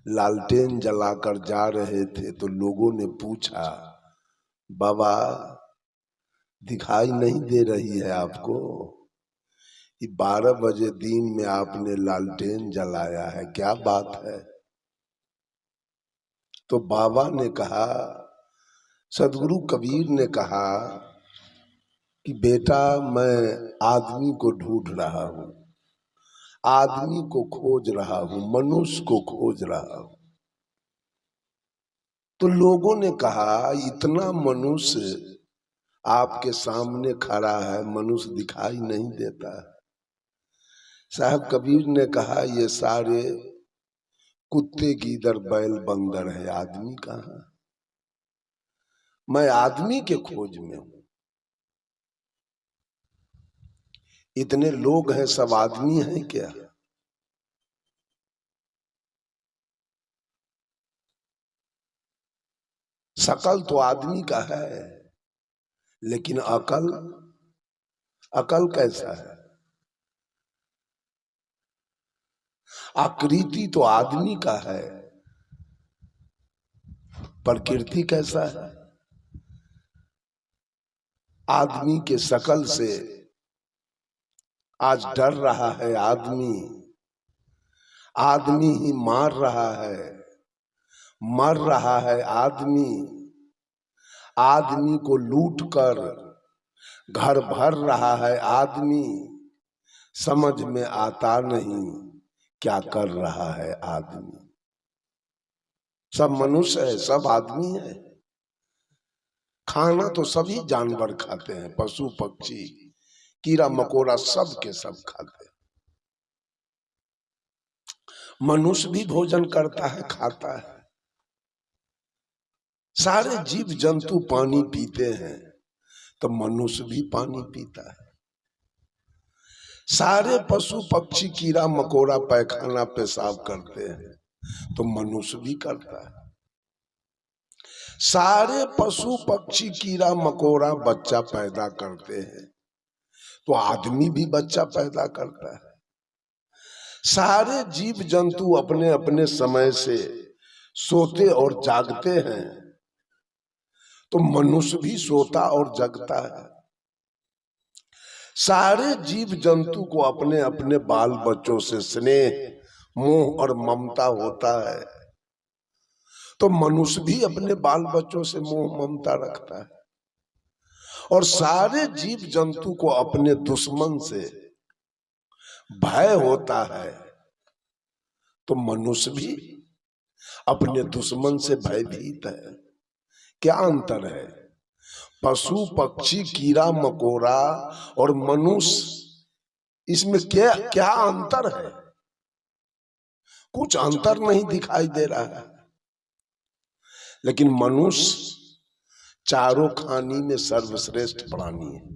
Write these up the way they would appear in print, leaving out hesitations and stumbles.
लालटेन जलाकर जा रहे थे तो लोगों ने पूछा, बाबा दिखाई नहीं दे रही है आपको? कि 12 बजे दिन में आपने लालटेन जलाया है, क्या बात है? तो बाबा ने कहा, सदगुरु कबीर ने कहा कि बेटा मैं आदमी को ढूंढ रहा हूं, आदमी को खोज रहा हूं, मनुष्य को खोज रहा हूं। तो लोगों ने कहा, इतना मनुष्य आपके सामने खड़ा है, मनुष्य दिखाई नहीं देता। साहब कबीर ने कहा, ये सारे कुत्ते गीदड़ बैल बंदर है, आदमी कहां? मैं आदमी के खोज में हूं। इतने लोग हैं, सब आदमी हैं क्या? शकल तो आदमी का है, लेकिन अकल, अकल कैसा है? आकृति तो आदमी का है, प्रकृति कैसा है? आदमी के शकल से आज डर रहा है आदमी, आदमी ही मार रहा है, मर रहा है आदमी, आदमी को लूट कर घर भर रहा है आदमी। समझ में आता नहीं क्या कर रहा है आदमी। सब मनुष्य है, सब आदमी है। खाना तो सभी जानवर खाते हैं, पशु पक्षी कीड़ा मकोड़ा सब के सब खाते हैं। मनुष्य भी भोजन करता है, खाता है। सारे जीव जंतु पानी पीते हैं, तो मनुष्य भी पानी पीता है। सारे पशु पक्षी कीड़ा मकोड़ा पैखाना पेशाब करते हैं, तो मनुष्य भी करता है। सारे पशु पक्षी कीड़ा मकोड़ा बच्चा पैदा करते हैं, तो आदमी भी बच्चा पैदा करता है। सारे जीव जंतु अपने अपने समय से सोते और जागते हैं, तो मनुष्य भी सोता और जगता है। सारे जीव जंतु को अपने अपने बाल बच्चों से स्नेह मोह और ममता होता है, तो मनुष्य भी अपने बाल बच्चों से मोह ममता रखता है। और सारे जीव जंतु को अपने दुश्मन से भय होता है, तो मनुष्य भी अपने दुश्मन से भयभीत है। क्या अंतर है? पशु पक्षी कीड़ा मकोड़ा और मनुष्य, इसमें क्या क्या अंतर है? कुछ अंतर नहीं दिखाई दे रहा है। लेकिन मनुष्य चारों खानी में सर्वश्रेष्ठ प्राणी है।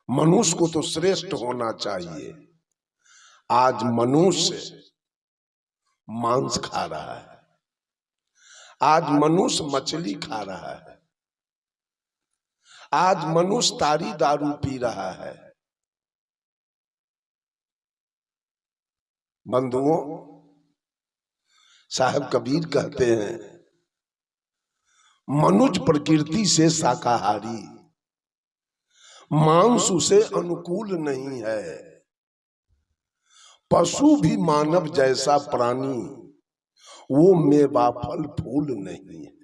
मनुष्य को तो श्रेष्ठ होना चाहिए। आज मनुष्य मांस खा रहा है, आज मनुष्य मछली खा रहा है, आज मनुष्य तारी दारू पी रहा है। बंधुओं, साहब कबीर कहते हैं, मनुज प्रकृति से शाकाहारी, मांस उसे अनुकूल नहीं है। पशु भी मानव जैसा प्राणी, वो मेवा फल फूल नहीं है।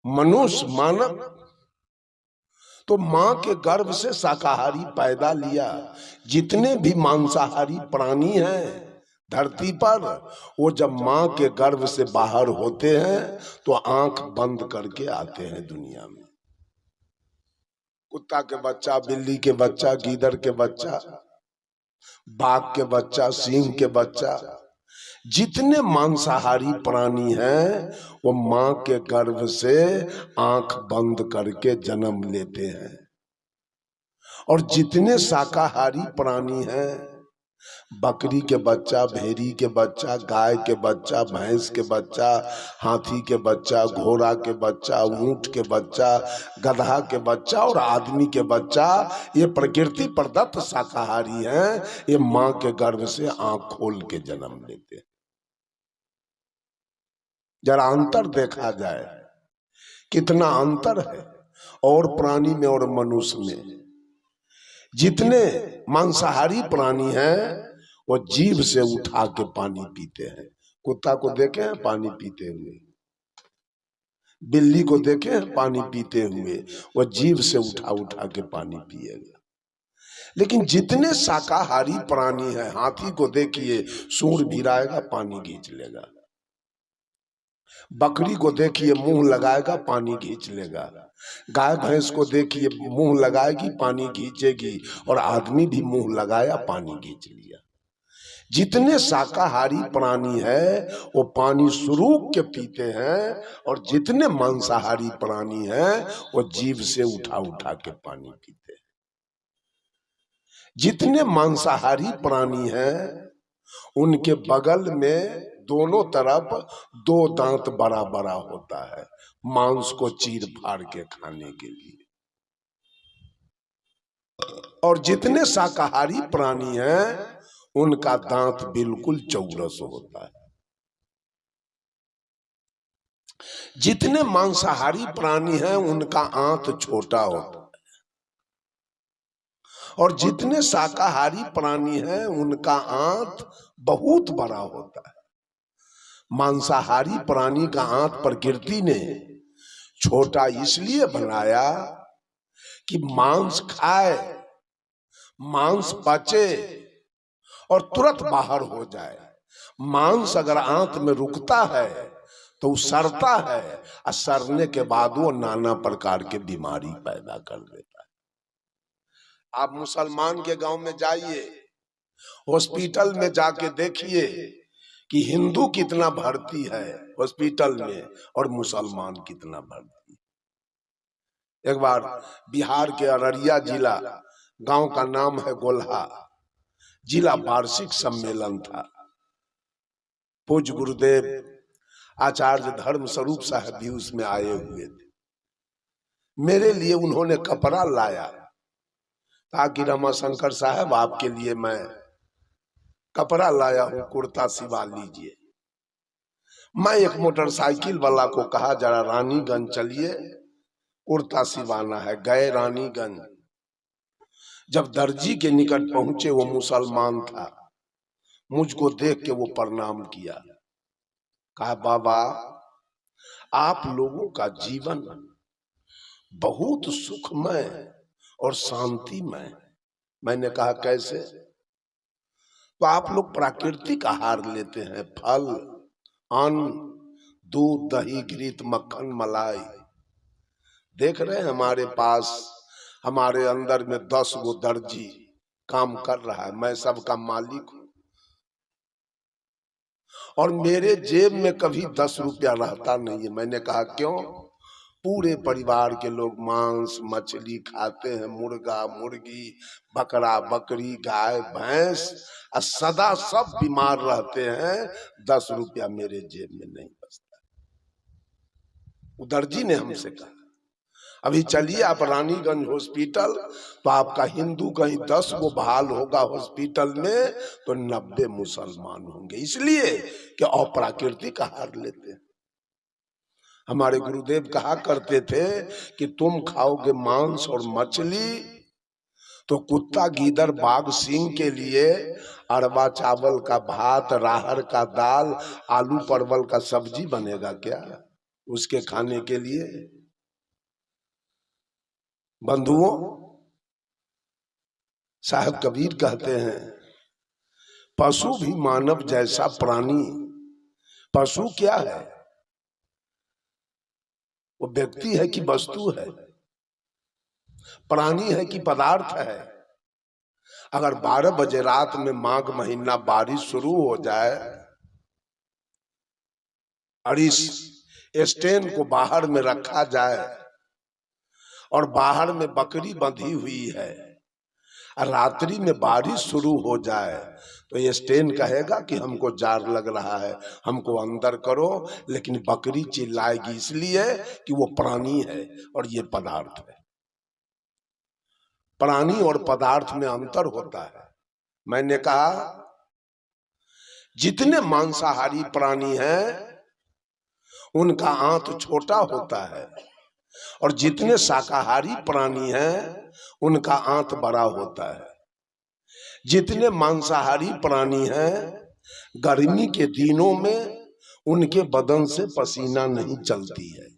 मनुष्य मानव तो मां के गर्भ से शाकाहारी पैदा लिया। जितने भी मांसाहारी प्राणी हैं धरती पर, वो जब मां के गर्भ से बाहर होते हैं तो आंख बंद करके आते हैं दुनिया में। कुत्ता के बच्चा, बिल्ली के बच्चा, गीदड़ के बच्चा, बाघ के बच्चा, सिंह के बच्चा, जितने मांसाहारी प्राणी हैं वो मां के गर्भ से आंख बंद करके जन्म लेते हैं। और जितने शाकाहारी प्राणी हैं बकरी के बच्चा, भेड़ी के बच्चा, गाय के बच्चा, भैंस के बच्चा, हाथी के बच्चा, घोड़ा के बच्चा, ऊंट के बच्चा, गधा के बच्चा और आदमी के बच्चा, ये प्रकृति प्रदत्त शाकाहारी हैं। ये माँ के गर्भ से आंख खोल के जन्म लेते हैं। जरा अंतर देखा जाए, कितना अंतर है और प्राणी में और मनुष्य में। जितने मांसाहारी प्राणी हैं वो जीभ से उठा के पानी पीते हैं। कुत्ता को देखे हैं पानी पीते हुए, बिल्ली को देखे हैं पानी पीते हुए, वो जीभ से उठा उठा के पानी पिएगा। लेकिन जितने शाकाहारी प्राणी हैं, हाथी को देखिए सूंड भिराएगा पानी खींच लेगा, बकरी को देखिए मुंह लगाएगा पानी खींच लेगा, गाय भैंस को देखिए मुंह लगाएगी पानी खींचेगी, और आदमी भी मुंह लगाया पानी खींच लिया। जितने शाकाहारी प्राणी है वो पानी सुरूक के पीते हैं, और जितने मांसाहारी प्राणी हैं वो जीभ से उठा उठा के पानी पीते हैं। जितने मांसाहारी प्राणी हैं उनके बगल में दोनों तरफ दो दांत बड़ा बड़ा होता है, मांस को चीर फाड़ के खाने के लिए। और जितने शाकाहारी प्राणी हैं उनका दांत बिल्कुल चौरस होता है। जितने मांसाहारी प्राणी हैं उनका आंत छोटा होता है, और जितने शाकाहारी प्राणी हैं उनका आंत बहुत बड़ा होता है। मांसाहारी प्राणी का आंत प्रकृति ने छोटा इसलिए बनाया कि मांस खाए, मांस पचे और तुरंत बाहर हो जाए। मांस अगर आंत में रुकता है तो वो सड़ता है, और सड़ने के बाद वो नाना प्रकार के बीमारी पैदा कर देता है। आप मुसलमान के गांव में जाइए, हॉस्पिटल में जाके देखिए कि हिंदू कितना भर्ती है हॉस्पिटल में और मुसलमान कितना भर्ती। एक बार बिहार के अररिया जिला, गांव का नाम है गोल्हा, जिला वार्षिक सम्मेलन था। पूज्य गुरुदेव आचार्य धर्म स्वरूप साहब भी उसमें आए हुए थे। मेरे लिए उन्होंने कपड़ा लाया ताकि रमाशंकर साहब आपके लिए मैं कपड़ा लाया हूं, कुर्ता सिवा लीजिए। मैं एक मोटरसाइकिल वाला को कहा जरा रानीगंज चलिए, कुर्ता सिवाना है। गए रानीगंज, जब दर्जी के निकट पहुंचे वो मुसलमान था। मुझको देख के वो प्रणाम किया, कहा बाबा आप लोगों का जीवन बहुत सुखमय और शांतिमय। मैंने कहा कैसे? तो आप लोग प्राकृतिक आहार लेते हैं, फल, अन्न, दूध, दही, घृत, मक्खन, मलाई। देख रहे हैं हमारे पास, हमारे अंदर में 10 गो दर्जी काम कर रहा है, मैं सबका मालिक हूं, और मेरे जेब में कभी 10 रुपया रहता नहीं है। मैंने कहा क्यों? पूरे परिवार के लोग मांस मछली खाते हैं, मुर्गा मुर्गी, बकरा बकरी, गाय भैंस, और सदा सब बीमार रहते हैं। 10 रुपया मेरे जेब में नहीं बचता। उदर जी ने हमसे कहा अभी चलिए आप रानीगंज हॉस्पिटल, तो आपका हिंदू कहीं 10 गो बहाल होगा हॉस्पिटल में तो 90 मुसलमान होंगे, इसलिए कि अप्राकृतिक आहार लेते हैं। हमारे गुरुदेव कहा करते थे कि तुम खाओगे मांस और मछली तो कुत्ता गीदड़ बाघ सिंह के लिए अरबा चावल का भात, राहर का दाल, आलू परवल का सब्जी बनेगा क्या उसके खाने के लिए? बंधुओं, साहब कबीर कहते हैं पशु भी मानव जैसा प्राणी। पशु क्या है? वो व्यक्ति है कि वस्तु है? प्राणी है कि पदार्थ है? अगर 12 बजे रात में माघ महीना बारिश शुरू हो जाए और इस स्टैंड को बाहर में रखा जाए और बाहर में बकरी बंधी हुई है रात्रि में बारिश शुरू हो जाए तो ये स्टेन कहेगा कि हमको जार लग रहा है, हमको अंदर करो, लेकिन बकरी चिल्लाएगी इसलिए कि वो प्राणी है और ये पदार्थ है। प्राणी और पदार्थ में अंतर होता है। मैंने कहा जितने मांसाहारी प्राणी हैं उनका आंत छोटा होता है और जितने शाकाहारी प्राणी हैं उनका आंत बड़ा होता है। जितने मांसाहारी प्राणी हैं गर्मी के दिनों में उनके बदन से पसीना नहीं चलती है।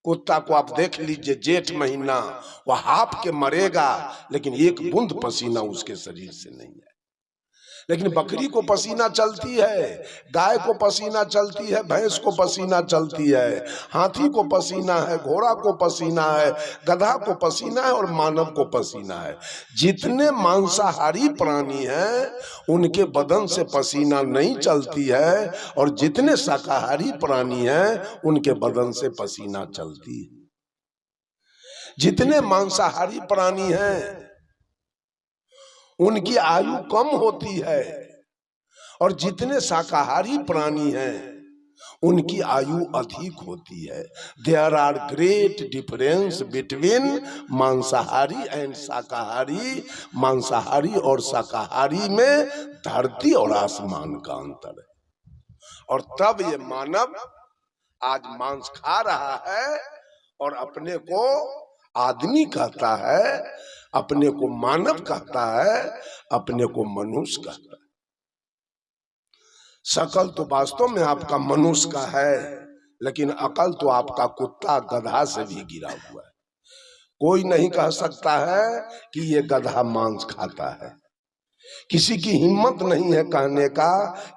कुत्ता को आप देख लीजिए, जेठ महीना वह हाफ के मरेगा लेकिन एक बूंद पसीना उसके शरीर से नहीं है। लेकिन बकरी को पसीना चलती है, गाय को पसीना चलती है, भैंस को पसीना चलती है, हाथी को पसीना है, घोड़ा को पसीना है, गधा को पसीना है और मानव को पसीना है। जितने मांसाहारी प्राणी हैं उनके बदन से पसीना नहीं चलती है और जितने शाकाहारी प्राणी हैं उनके बदन से पसीना चलती है। जितने मांसाहारी प्राणी हैं उनकी आयु कम होती है और जितने शाकाहारी प्राणी हैं उनकी आयु अधिक होती है। There are great difference between मांसाहारी एंड शाकाहारी। मांसाहारी और शाकाहारी में धरती और आसमान का अंतर है। और तब ये मानव आज मांस खा रहा है और अपने को आदमी कहता है, अपने को मानव कहता है, अपने को मनुष्य कहता है। शकल तो वास्तव में आपका मनुष्य का है लेकिन अकल तो आपका कुत्ता गधा से भी गिरा हुआ है। कोई नहीं कह सकता है कि ये गधा मांस खाता है। किसी की हिम्मत नहीं है कहने का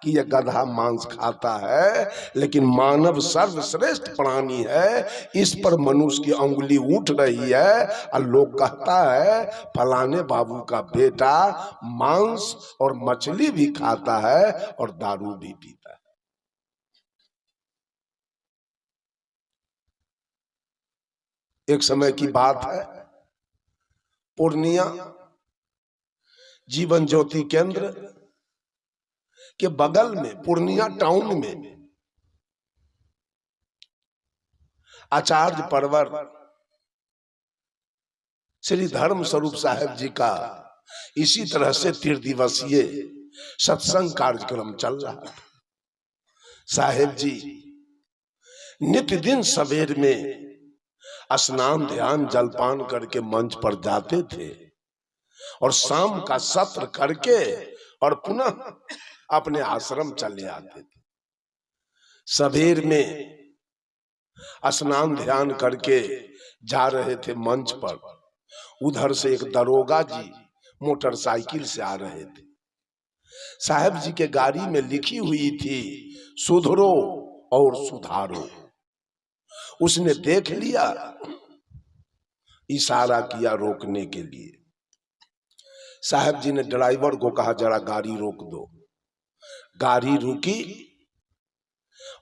कि यह गधा मांस खाता है। लेकिन मानव सर्वश्रेष्ठ प्राणी है, इस पर मनुष्य की अंगुली उठ रही है और लोग कहता है फलाने बाबू का बेटा मांस और मछली भी खाता है और दारू भी पीता है। एक समय की बात है, पूर्णिया जीवन ज्योति केंद्र के बगल में पूर्णिया टाउन में आचार्य परवर श्री धर्म स्वरूप साहेब जी का इसी तरह से 3 दिवसीय सत्संग कार्यक्रम चल रहा था। साहेब जी नित्य दिन सवेर में स्नान ध्यान जलपान करके मंच पर जाते थे और शाम का सत्र करके और पुनः अपने आश्रम चले आते थे। सवेर में स्नान ध्यान करके जा रहे थे मंच पर, उधर से एक दरोगा जी मोटरसाइकिल से आ रहे थे। साहब जी के गाड़ी में लिखी हुई थी सुधरो और सुधारो। उसने देख लिया, इशारा किया रोकने के लिए। साहब जी ने ड्राइवर को कहा जरा गाड़ी रोक दो। गाड़ी रुकी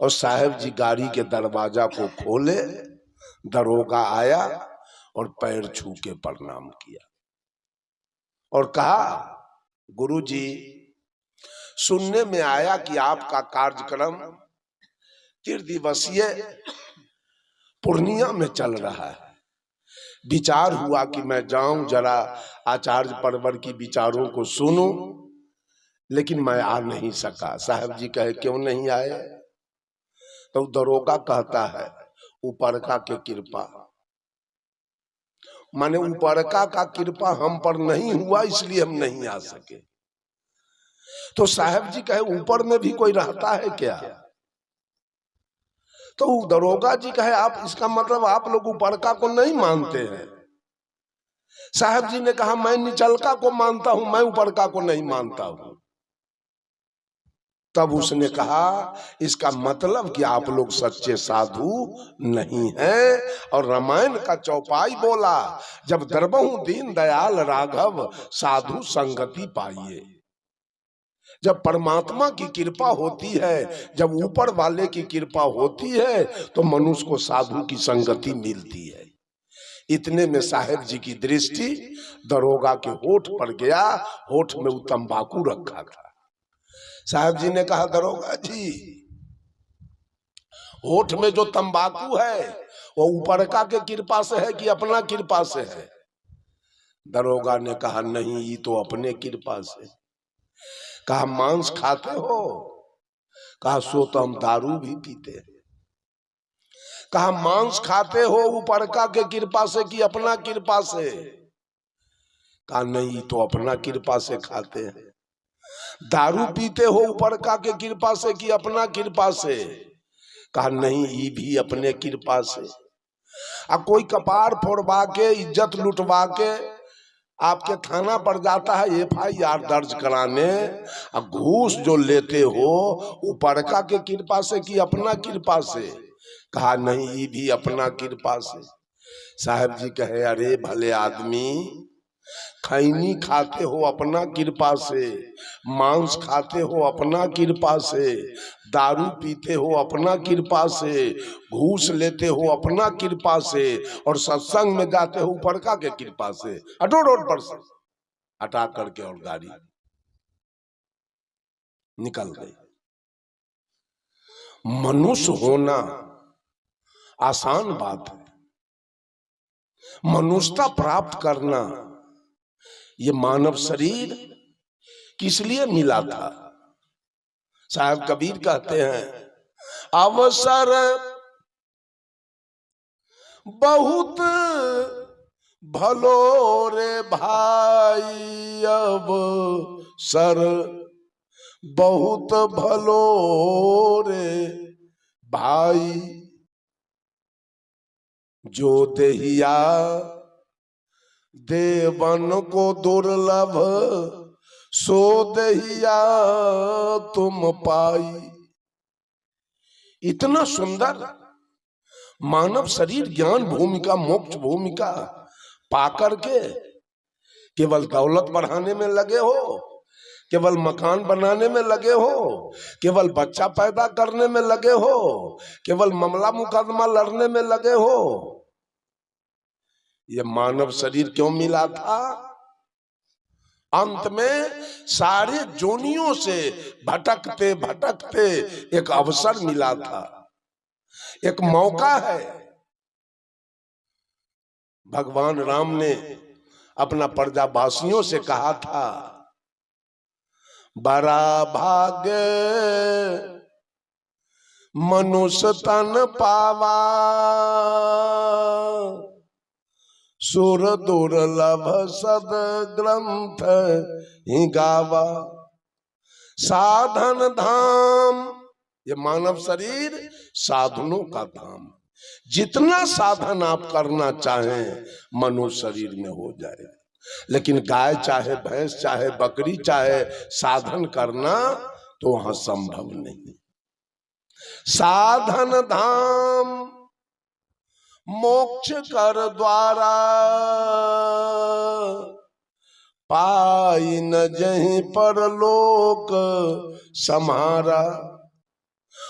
और साहब जी गाड़ी के दरवाजा को खोले। दरोगा आया और पैर छू के प्रणाम किया और कहा गुरुजी, सुनने में आया कि आपका कार्यक्रम 3 दिवसीय पूर्णिया में चल रहा है। विचार हुआ कि मैं जाऊं जरा आचार्य परवर की विचारों को सुनूं, लेकिन मैं आ नहीं सका। साहब जी कहे क्यों नहीं आए? तो दरोगा कहता है ऊपरका के कृपा, माने ऊपरका का कृपा हम पर नहीं हुआ इसलिए हम नहीं आ सके। तो साहब जी कहे ऊपर में भी कोई रहता है क्या? तो दरोगा जी कहे आप, इसका मतलब आप लोग ऊपरका को नहीं मानते हैं। साहब जी ने कहा मैं निचलका को मानता हूं, मैं ऊपरका को नहीं मानता हूं। तब उसने कहा इसका मतलब कि आप लोग सच्चे साधु नहीं हैं। और रामायण का चौपाई बोला, जब दरबहु दीन दयाल राघव साधु संगति पाइए। जब परमात्मा की कृपा होती है, जब ऊपर वाले की कृपा होती है तो मनुष्य को साधु की संगति मिलती है। इतने में साहेब जी की दृष्टि दरोगा के होठ पर गया। होठ में वो तंबाकू रखा था। साहब जी ने कहा, दरोगा जी, होठ में जो तंबाकू है वो ऊपरका के कृपा से है कि अपना कृपा से है? दरोगा ने कहा, नहीं, ये तो अपने कृपा से। कहा, मांस खाते हो? कहा, सो तो हम दारू भी पीते हैं। कहा, मांस खाते हो ऊपरका के कृपा से कि अपना कृपा से? कहा, नहीं, तो अपना कृपा से खाते हैं। दारू पीते हो ऊपरका के कृपा से कि अपना कृपा से? कहा, नहीं, ये भी अपने कृपा से। कोई कपार फोड़वा के, इज्जत लुटवा के आपके थाना पर जाता है FIR दर्ज कराने, घूस जो लेते हो ऊपरका के कृपा से कि अपना कृपा से? कहा, नहीं, ये भी अपना कृपा से। साहब जी कहे, अरे भले आदमी, खैनी खाते हो अपना कृपा से, मांस खाते हो अपना कृपा से, दारू पीते हो अपना कृपा से, घूस लेते हो अपना कृपा से, और सत्संग में जाते हो ऊपरका के कृपा से। हटो रोड पर से। हटा करके और गाड़ी निकल गई। मनुष्य होना आसान बात है, मनुष्यता प्राप्त करना ये मानव शरीर किस लिए मिला था? साहब कबीर कहते हैं, अवसर बहुत भलो रे भाई, अब सर बहुत भलो रे भाई, जो देहिया देवन को दुर्लभ, सो देहिया तुम पाई। इतना सुंदर मानव शरीर ज्ञान भूमिका, मोक्ष भूमिका पाकर के केवल दौलत बढ़ाने में लगे हो, केवल मकान बनाने में लगे हो, केवल बच्चा पैदा करने में लगे हो, केवल मामला मुकदमा लड़ने में लगे हो। ये मानव शरीर क्यों मिला था? अंत में सारे जोनियों से भटकते भटकते एक अवसर मिला था, एक मौका है। भगवान राम ने अपना प्रजावासियों से कहा था, बड़ा भाग्य मनुष्य तन पावा, सुर दुर्लभ सद ग्रंथ ही गावा। साधन धाम, ये मानव शरीर साधनों का धाम। जितना साधन आप करना चाहें मनुष्य शरीर में हो जाए, लेकिन गाय चाहे भैंस चाहे बकरी चाहे साधन करना तो वहां संभव नहीं। साधन धाम मोक्ष कर द्वारा, पाई न जहीं पर लोक सम्हारा।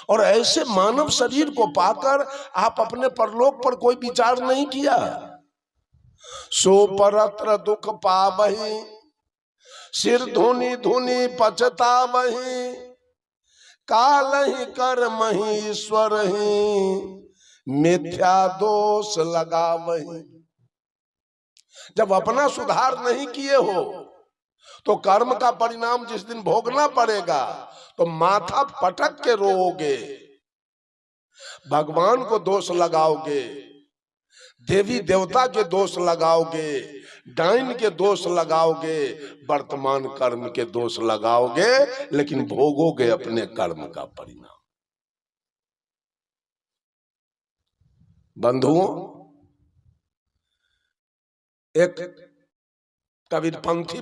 और ऐसे मानव शरीर को पाकर आप अपने परलोक पर कोई विचार नहीं किया। सो परत्र दुख पावही, सिर धुनी धुनी पछतावही, काल ही कर्म ही ईश्वर ही, मिथ्या दोष लगावही। जब अपना सुधार नहीं किए हो तो कर्म का परिणाम जिस दिन भोगना पड़ेगा तो माथा पटक के रोओगे, भगवान को दोष लगाओगे, देवी देवता के दोष लगाओगे, डाइन के दोष लगाओगे, वर्तमान कर्म के दोष लगाओगे, लेकिन भोगोगे अपने कर्म का परिणाम। बंधुओं, एक कबीरपंथी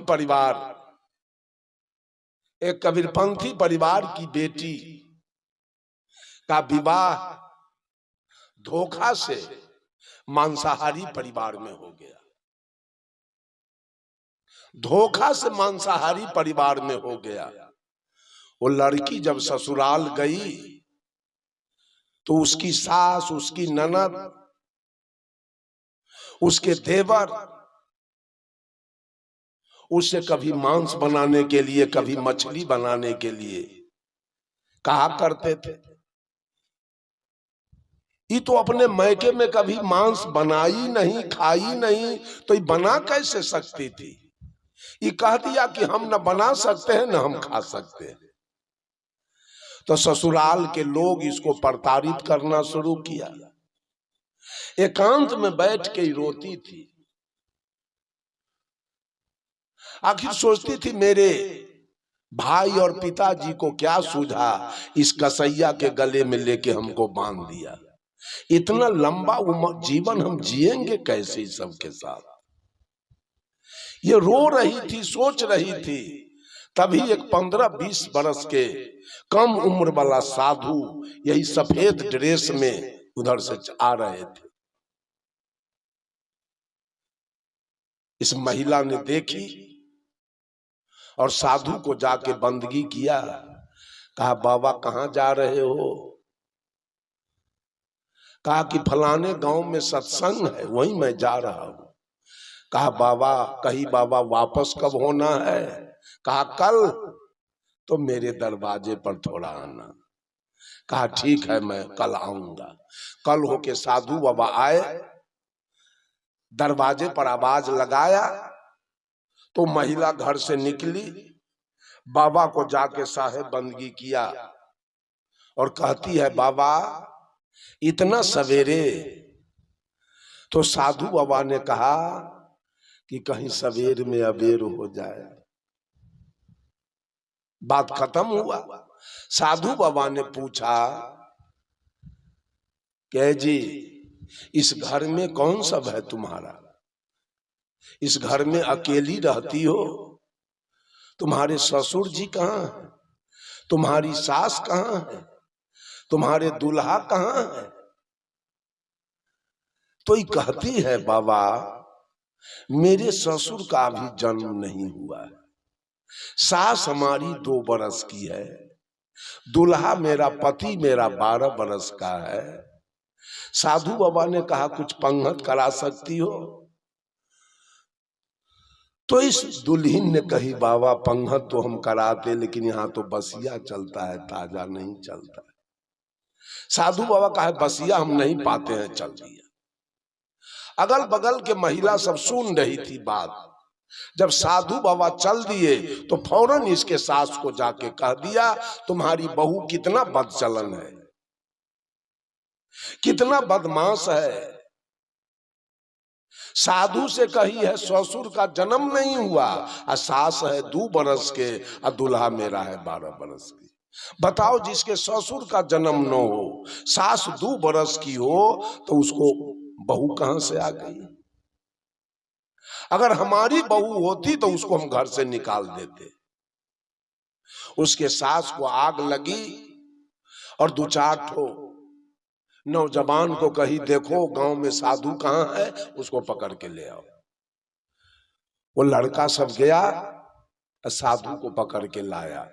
परिवार की बेटी का विवाह धोखा से मांसाहारी परिवार में हो गया। धोखा से मांसाहारी परिवार में हो गया। वो लड़की जब ससुराल गई तो उसकी सास, उसकी ननद उसके देवर उससे कभी मांस बनाने के लिए, कभी मछली बनाने के लिए कहा करते थे, ये तो अपने मैके में कभी मांस बनाई नहीं, खाई नहीं, तो ये बना कैसे सकती थी? ये कह दिया कि हम न बना सकते हैं न हम खा सकते हैं। तो ससुराल के लोग इसको प्रताड़ित करना शुरू किया। एकांत में बैठ के ही रोती थी। आखिर सोचती थी मेरे भाई और पिताजी को क्या सूझा, इस कसैया के गले में लेके हमको बांध दिया। इतना लंबा उम्र जीवन हम जिएंगे कैसे सबके साथ? ये रो रही थी, सोच रही थी। तभी एक 15-20 बरस के कम उम्र वाला साधु यही सफेद ड्रेस में उधर से आ रहे थे। इस महिला ने देखी और साधु को जाके बंदगी किया। कहा बाबा कहाँ जा रहे हो? कहा कि फलाने गांव में सत्संग है, वहीं मैं जा रहा हूं। कहा बाबा, कही बाबा वापस कब होना है? कहा कल, तो मेरे दरवाजे पर थोड़ा आना। कहा ठीक है, मैं कल आऊंगा। कल होके साधु बाबा आए, दरवाजे पर आवाज लगाया तो महिला घर से निकली, बाबा को जाके साहेब बंदगी किया और कहती है बाबा इतना सवेरे? तो साधु बाबा ने कहा कि कहीं सवेर में अबेर हो जाए। बात खत्म हुआ। साधु बाबा ने पूछा कि जी इस घर में कौन सब है तुम्हारा? इस घर में अकेली रहती हो? तुम्हारे ससुर जी कहाँ हैं? तुम्हारी सास कहाँ है? तुम्हारे दूल्हा कहाँ है? तो ये कहती है बाबा मेरे ससुर का भी जन्म नहीं हुआ है, सास हमारी 2 बरस की है, दूल्हा मेरा पति मेरा 12 बरस का है। साधु बाबा ने कहा कुछ पंगत करा सकती हो? तो इस दुल्हन ने कही बाबा पंगत तो हम कराते, लेकिन यहाँ तो बसिया चलता है, ताजा नहीं चलता है। साधु बाबा कहा बसिया हम नहीं पाते हैं, चल दिया। अगल बगल के महिला सब सुन रही थी बात। जब साधु बाबा चल दिए तो फौरन इसके सास को जाके कह दिया तुम्हारी बहू कितना बदचलन है, कितना बदमाश है। साधु से कही है ससुर का जन्म नहीं हुआ, और सास है 2 बरस के और दूल्हा मेरा है 12 बरस की। बताओ जिसके ससुर का जन्म न हो, सास 2 बरस की हो, तो उसको बहू कहां से आ गई? अगर हमारी बहू होती तो उसको हम घर से निकाल देते। उसके सास को आग लगी और 2-4 ठो नौजवान को कही देखो गांव में साधु कहाँ है, उसको पकड़ के ले आओ। वो लड़का सब गया, साधु को पकड़ के लाया।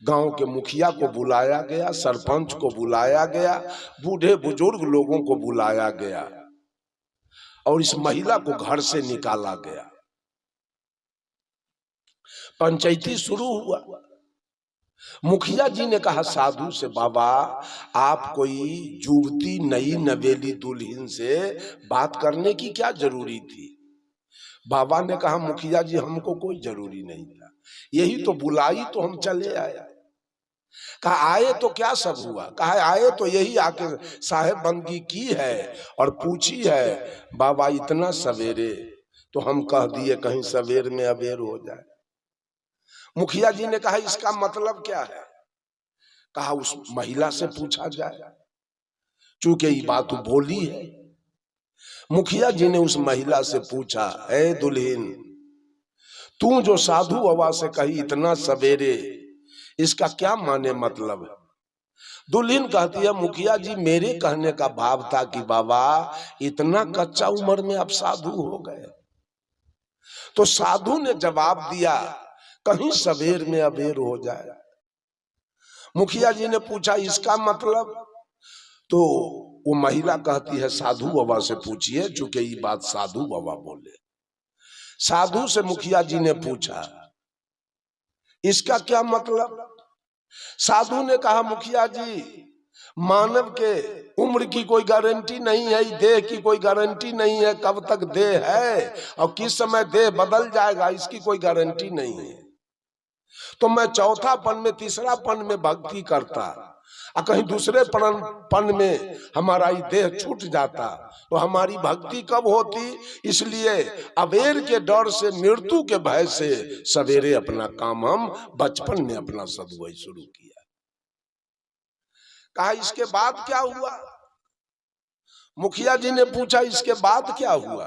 गांव के मुखिया को बुलाया गया, सरपंच को बुलाया गया, बूढ़े बुजुर्ग लोगों को बुलाया गया और इस महिला को घर से निकाला गया। पंचायती शुरू हुआ। मुखिया जी ने कहा साधु से बाबा आप कोई युवती नई नवेली दुल्हन से बात करने की क्या जरूरी थी? बाबा ने कहा मुखिया जी हमको कोई जरूरी नहीं था, यही तो बुलाई तो हम चले आए। कहा आए तो क्या सब हुआ? कहा आए तो यही आके साहेब बंदगी की है और पूछी है बाबा इतना सवेरे, तो हम कह दिए कहीं सवेर में अबेर हो जाए। मुखिया जी ने कहा इसका मतलब क्या है? कहा उस महिला से पूछा जाए, चूंकि ये बात बोली है। मुखिया जी ने उस महिला से पूछा ए दुल्हन, तू जो साधु बाबा से कही इतना सवेरे, इसका क्या माने मतलब है? दुल्हन कहती है मुखिया जी मेरे कहने का भाव था कि बाबा इतना कच्चा उम्र में आप साधु हो गए। तो साधु ने जवाब दिया कहीं सवेर में अबेर हो जाए। मुखिया जी ने पूछा इसका मतलब? तो वो महिला कहती है साधु बाबा से पूछिए, चूंकि ये बात साधु बाबा बोले। साधु से मुखिया जी ने पूछा इसका क्या मतलब? साधु ने कहा मुखिया जी, मानव के उम्र की कोई गारंटी नहीं है, देह की कोई गारंटी नहीं है, कब तक देह है और किस समय देह बदल जाएगा इसकी कोई गारंटी नहीं है। तो मैं चौथा पन में, तीसरा पन में भक्ति करता और कहीं दूसरे पन में हमारा ये देह छूट जाता तो हमारी भक्ति कब होती? इसलिए अबेर के डर से, मृत्यु के भय से सवेरे अपना काम हम बचपन में अपना सदुवई शुरू किया। कहा इसके बाद क्या हुआ? मुखिया जी ने पूछा इसके बाद क्या हुआ?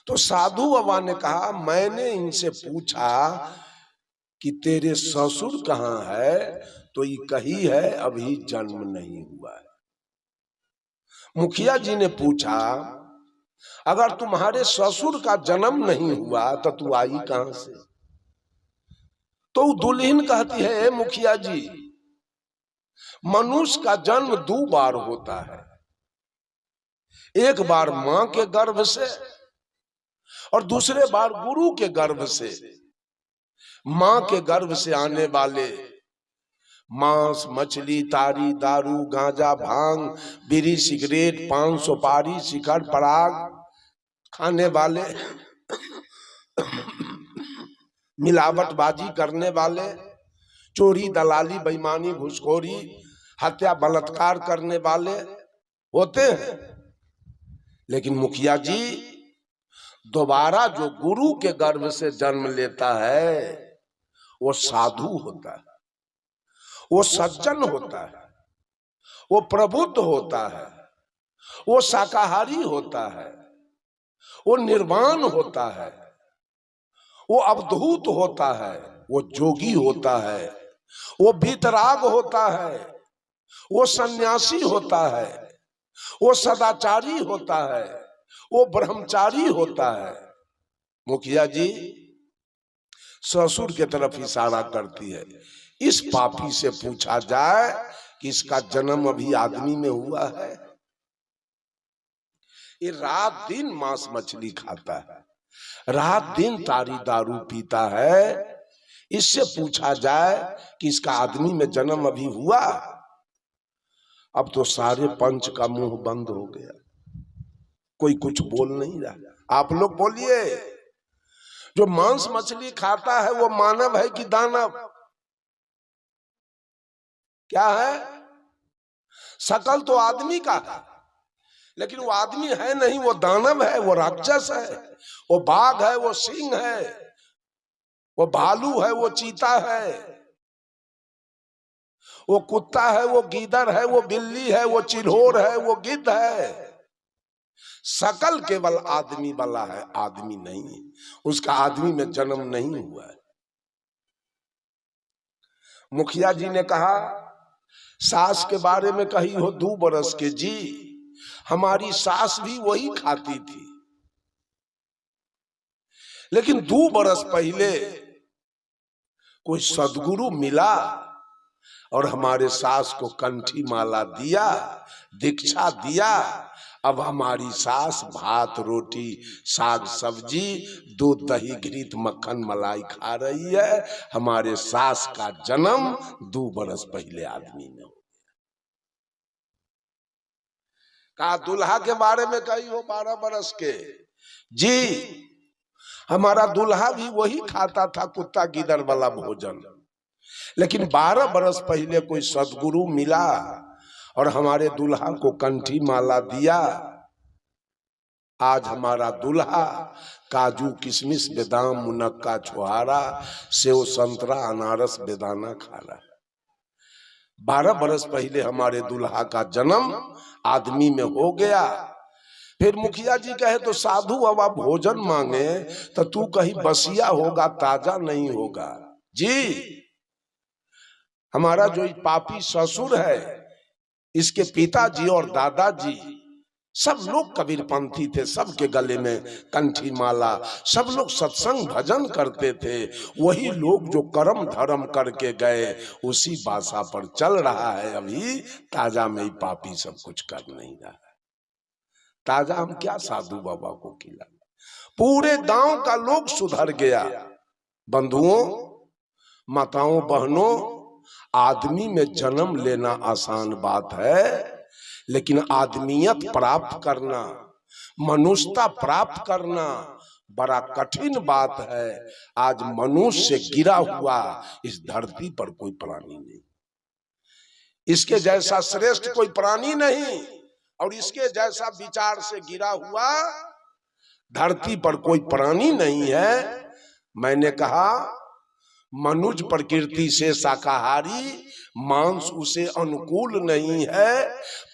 तो साधु बाबा ने कहा मैंने इनसे पूछा कि तेरे ससुर कहाँ है, तो ये कही है अभी जन्म नहीं हुआ है। मुखिया जी ने पूछा अगर तुम्हारे ससुर का जन्म नहीं हुआ तो तू आई कहां से? तो दुल्हन कहती है मुखिया जी, मनुष्य का जन्म 2 बार होता है, एक बार मां के गर्भ से और दूसरे बार गुरु के गर्भ से। मां के गर्भ से आने वाले मांस, मछली, तारी, दारू, गांजा, भांग, बीड़ी, सिगरेट, पान, सुपारी, शिखर, पराग खाने वाले, मिलावटबाजी करने वाले, चोरी, दलाली, बेईमानी, घुसखोरी, हत्या, बलात्कार करने वाले होते हैं। लेकिन मुखिया जी दोबारा जो गुरु के गर्भ से जन्म लेता है वो साधु होता है, वो सज्जन होता है, वो प्रबुद्ध होता है, वो शाकाहारी होता है, वो निर्वाण होता है, वो अवधूत होता है, वो जोगी होता है, वो वीतराग होता है, वो सन्यासी होता है, वो सदाचारी होता है, वो ब्रह्मचारी होता है। मुखिया जी ससुर के तरफ इशारा करती है, इस पापी से पूछा जाए कि इसका जन्म अभी आदमी में हुआ है? ये रात दिन मांस मछली खाता है, रात दिन तारी दारू पीता है, इससे पूछा जाए कि इसका आदमी में जन्म अभी हुआ? अब तो सारे पंच का मुंह बंद हो गया, कोई कुछ बोल नहीं रहा। आप लोग बोलिए, जो मांस मछली खाता है वो मानव है कि दानव? क्या है? शकल तो आदमी का है, लेकिन वो आदमी है नहीं, वो दानव है, वो राक्षस है, वो बाघ है, वो सिंह है, वो भालू है, वो चीता है, वो कुत्ता है, वो गीदड़ है, वो बिल्ली है, वो चिल्होर है, वो गिद्ध है। शकल केवल आदमी वाला है, आदमी नहीं, उसका आदमी में जन्म नहीं हुआ है। मुखिया जी ने कहा सास के बारे में कही हो 2 बरस के जी, हमारी सास भी वही खाती थी, लेकिन 2 बरस पहले कोई सदगुरु मिला और हमारे सास को कंठी माला दिया, दीक्षा दिया। अब हमारी सास भात, रोटी, साग, सब्जी, दूध, दही, घृत, मक्खन, मलाई खा रही है। हमारे सास का जन्म 2 बरस पहले आदमी में हो गया। कहा दूल्हा के बारे में कही हो 12 बरस के जी, हमारा दूल्हा भी वही खाता था कुत्ता गिदड़ वाला भोजन, लेकिन 12 बरस पहले कोई सदगुरु मिला और हमारे दूल्हा को कंठी माला दिया। आज हमारा दूल्हा काजू, किशमिश, बादाम, मुनक्का, छुहारा, सेव, संतरा, अनारस, बेदाना खा रहा है। 12 बरस पहले हमारे दूल्हा का जन्म आदमी में हो गया। फिर मुखिया जी कहे तो साधु बाबा भोजन मांगे तो तू कहीं बसिया होगा, ताजा नहीं होगा। जी हमारा जो पापी ससुर है, इसके पिताजी और दादाजी सब लोग कबीरपंथी थे, सबके गले में कंठी माला, सब लोग सत्संग भजन करते थे। वही लोग जो कर्म धर्म करके गए उसी भाषा पर चल रहा है। अभी ताजा में ही पापी सब कुछ कर नहीं रहा है। ताजा हम क्या साधु बाबा को खिला, पूरे गांव का लोग सुधर गया। बंधुओं, माताओं, बहनों, आदमी में जन्म लेना आसान बात है, लेकिन आदमियत प्राप्त करना, मनुष्यता प्राप्त करना बड़ा कठिन बात है। आज मनुष्य से गिरा हुआ इस धरती पर कोई प्राणी नहीं, इसके जैसा श्रेष्ठ कोई प्राणी नहीं, और इसके जैसा विचार से गिरा हुआ धरती पर कोई प्राणी नहीं है। मैंने कहा मनुज प्रकृति से शाकाहारी, मांस उसे अनुकूल नहीं है।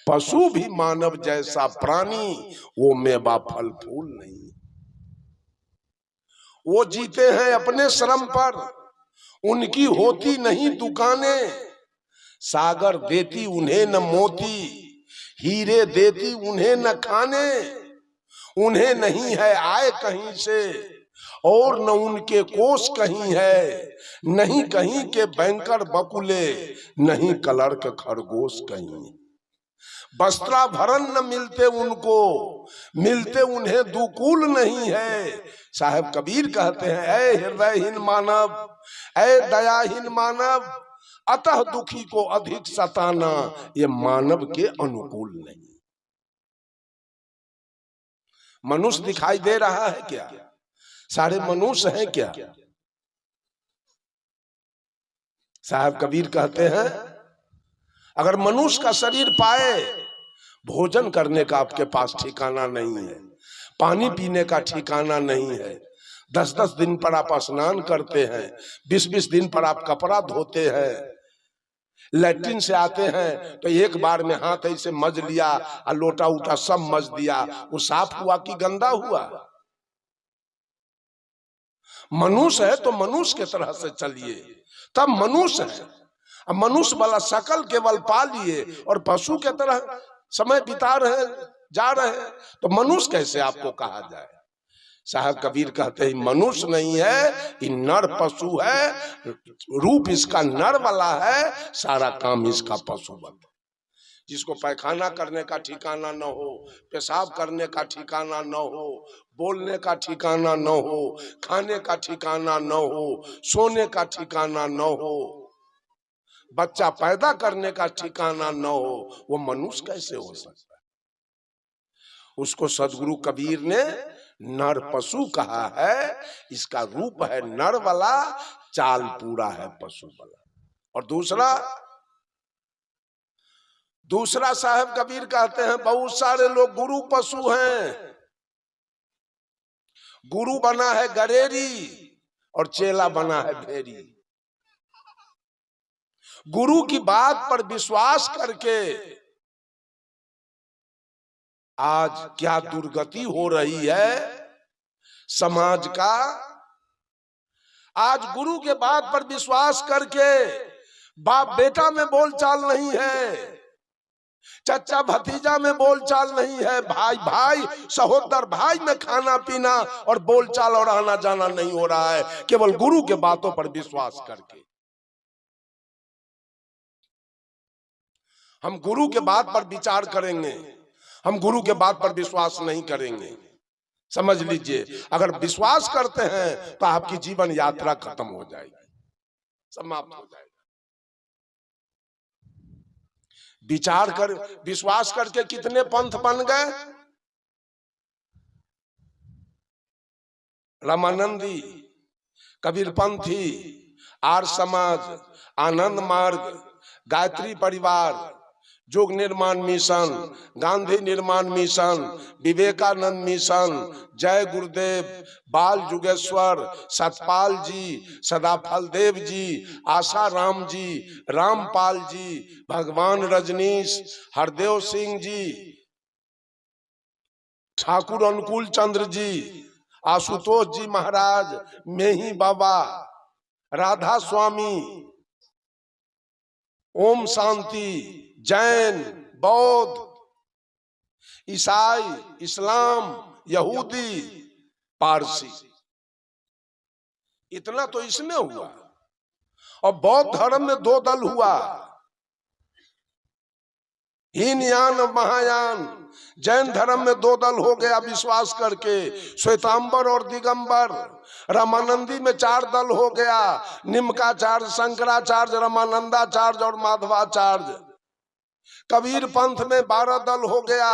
पशु भी मानव जैसा प्राणी, वो मेवा फल फूल नहीं। वो जीते हैं अपने श्रम पर, उनकी होती नहीं दुकानें। सागर देती उन्हें न मोती, हीरे देती उन्हें न खाने। उन्हें नहीं है आय कहीं से, और न उनके कोष कहीं है। नहीं कहीं के बैंकर बकुले, नहीं क्लर्क खरगोश कहीं। वस्त्राभरण न मिलते उनको, मिलते उन्हें दुकूल नहीं है। साहब कबीर कहते हैं, ऐ हृदयहीन मानव, ऐ दयाहीन मानव, अतः दुखी को अधिक सताना, ये मानव के अनुकूल नहीं। मनुष्य दिखाई दे रहा है क्या? सारे मनुष्य हैं क्या? साहब कबीर कहते हैं, अगर मनुष्य का शरीर पाए, भोजन करने का आपके पास ठिकाना नहीं है, पानी पीने का ठिकाना नहीं है। 10-10 दिन पर आप स्नान करते हैं, 20-20 दिन पर आप कपड़ा धोते हैं, लैट्रिन से आते हैं तो एक बार में हाथ ऐसे मज लिया और लोटा उटा सब मज दिया, वो साफ हुआ कि गंदा हुआ? मनुष्य है तो मनुष्य के तरह से चलिए, तब मनुष्य है। अब मनुष्य वाला शकल केवल पा लिए और पशु के तरह समय बिता रहे जा रहे हैं, तो मनुष्य कैसे आपको कहा जाए? साहब कबीर कहते हैं मनुष्य नहीं है, ये नर पशु है। रूप इसका नर वाला है, सारा काम इसका पशु वाला। जिसको पैखाना करने का ठिकाना न हो, पेशाब करने का ठिकाना न हो, बोलने का ठिकाना न हो, खाने का ठिकाना न हो, सोने का ठिकाना न हो, बच्चा पैदा करने का ठिकाना न हो, वो मनुष्य कैसे हो सकता है? उसको सदगुरु कबीर ने नर पशु कहा है। इसका रूप है नर वाला, चाल पूरा है पशु वाला। और दूसरा साहब कबीर कहते हैं, बहुत सारे लोग गुरु पशु हैं। गुरु बना है गरेरी और चेला बना है भेरी। गुरु की बात पर विश्वास करके आज क्या दुर्गति हो रही है समाज का। आज गुरु के बात पर विश्वास करके बाप बेटा में बोलचाल नहीं है, चचा भतीजा में बोलचाल नहीं है, भाई भाई सहोदर भाई में खाना पीना और बोलचाल और आना जाना नहीं हो रहा है, केवल गुरु के बातों पर विश्वास करके। हम गुरु के बात पर विचार करेंगे, हम गुरु के बात पर विश्वास नहीं करेंगे। समझ लीजिए, अगर विश्वास करते हैं तो आपकी जीवन यात्रा खत्म हो जाएगी, समाप्त हो जाएगी। विचार कर, विश्वास करके कितने पंथ बन गए। रामानंदी, कबीरपंथी, आर्य समाज, आनंद मार्ग, गायत्री परिवार, योग निर्माण मिशन, गांधी निर्माण मिशन, विवेकानंद मिशन, जय गुरुदेव, बाल युगेश्वर, सतपाल जी, सदाफल देव जी, आशा राम जी, रामपाल जी, भगवान रजनीश, हरदेव सिंह जी, ठाकुर अनुकूल चंद्र जी, आशुतोष जी महाराज, मेही बाबा, राधा स्वामी, ओम शांति, जैन, बौद्ध, ईसाई, इस्लाम, यहूदी, पारसी, इतना तो इसमें हुआ। और बौद्ध धर्म में 2 दल हुआ, हीनयान और महायान। जैन धर्म में 2 दल हो गया विश्वास करके, श्वेतांबर और दिगंबर। रामानंदी में 4 दल हो गया, निम्काचार्य, शंकराचार्य, रामानंदाचार्य और माधवाचार्य। कबीर पंथ में 12 दल हो गया।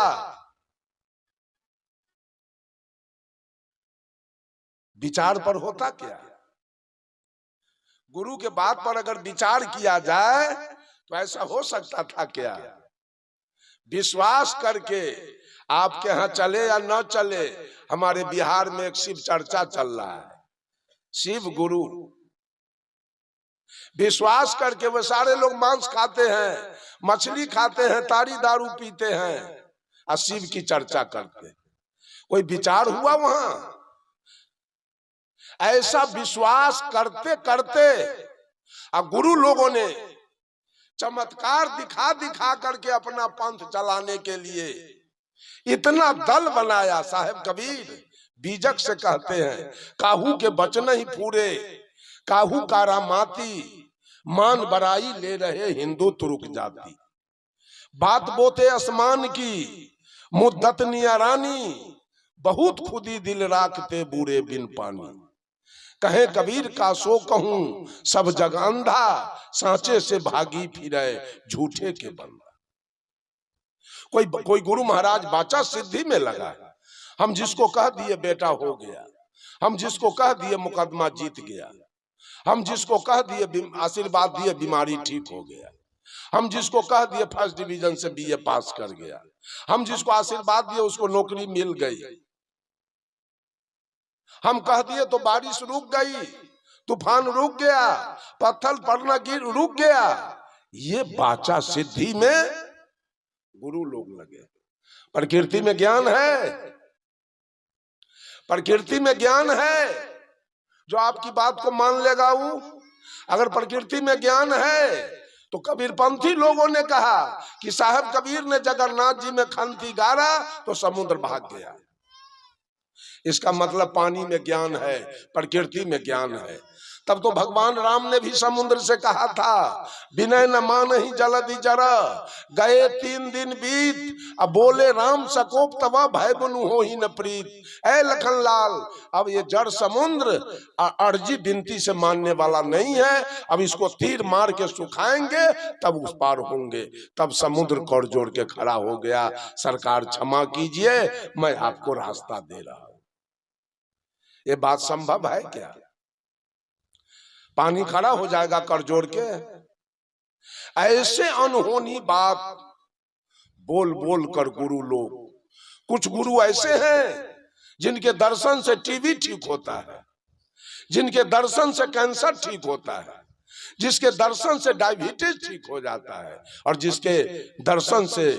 विचार पर होता क्या? गुरु के बात पर अगर विचार किया जाए तो ऐसा हो सकता था क्या? विश्वास करके आपके यहाँ चले या न चले, हमारे बिहार में एक शिव चर्चा चल रहा है, शिव गुरु। विश्वास करके वो सारे लोग मांस खाते हैं, मछली खाते हैं, तारी दारू पीते हैं और शिव की चर्चा करते हैं। कोई विचार हुआ वहां? ऐसा विश्वास करते करते और गुरु लोगों ने चमत्कार दिखा दिखा करके अपना पंथ चलाने के लिए इतना दल बनाया। साहेब कबीर बीजक से कहते हैं, काहू के बचन ही पूरे, काहू कारामाती, मान बराई ले रहे हिंदू तुर्क जाति। बात बोते आसमान की, मुद्दत नियरानी, बहुत खुदी दिल राखते बूढ़े बिन पानी। कहे कबीर का सो कहूं सब जग अंधा, सांचे से भागी फिरे झूठे के बंदा। कोई गुरु महाराज बाचा सिद्धि में लगा, हम जिसको कह दिए बेटा हो गया, हम जिसको कह दिए मुकदमा जीत गया, हम जिसको कह दिए आशीर्वाद दिए बीमारी ठीक हो गया, हम जिसको कह दिए फर्स्ट डिवीजन से बीए पास कर गया, हम जिसको आशीर्वाद दिए उसको नौकरी मिल गई, हम कह दिए तो बारिश रुक गई, तूफान रुक गया, पत्थर पड़ना रुक गया। ये बाचा सिद्धि में गुरु लोग लगे। प्रकृति में ज्ञान है, प्रकृति में ज्ञान है, जो आपकी बात को मान लेगा वो। अगर प्रकृति में ज्ञान है तो कबीरपंथी लोगों ने कहा कि साहब कबीर ने जगन्नाथ जी में खंती गारा तो समुद्र भाग गया। इसका मतलब पानी में ज्ञान है, प्रकृति में ज्ञान है। तब तो भगवान राम ने भी समुद्र से कहा था, विनय न मानहि जलधि जरा, गए 3 दिन बीत, अब बोले राम सकोप तवा भय बनु होहि न प्रीत। ऐ लखन लाल, अब ये जड़ समुद्र अर्जी बिनती से मानने वाला नहीं है, अब इसको तीर मार के सुखाएंगे तब उस पार होंगे। तब समुद्र कर जोड़ के खड़ा हो गया, सरकार क्षमा कीजिए, मैं आपको रास्ता दे रहा हूं। ये बात संभव है क्या? पानी खड़ा हो जाएगा कर जोड़ के? ऐसे अनहोनी बात बोल बोल कर गुरु लोग, कुछ गुरु ऐसे हैं जिनके दर्शन से टीबी ठीक होता है, जिनके दर्शन से कैंसर ठीक होता है, जिसके दर्शन से डायबिटीज ठीक हो जाता है, और जिसके दर्शन से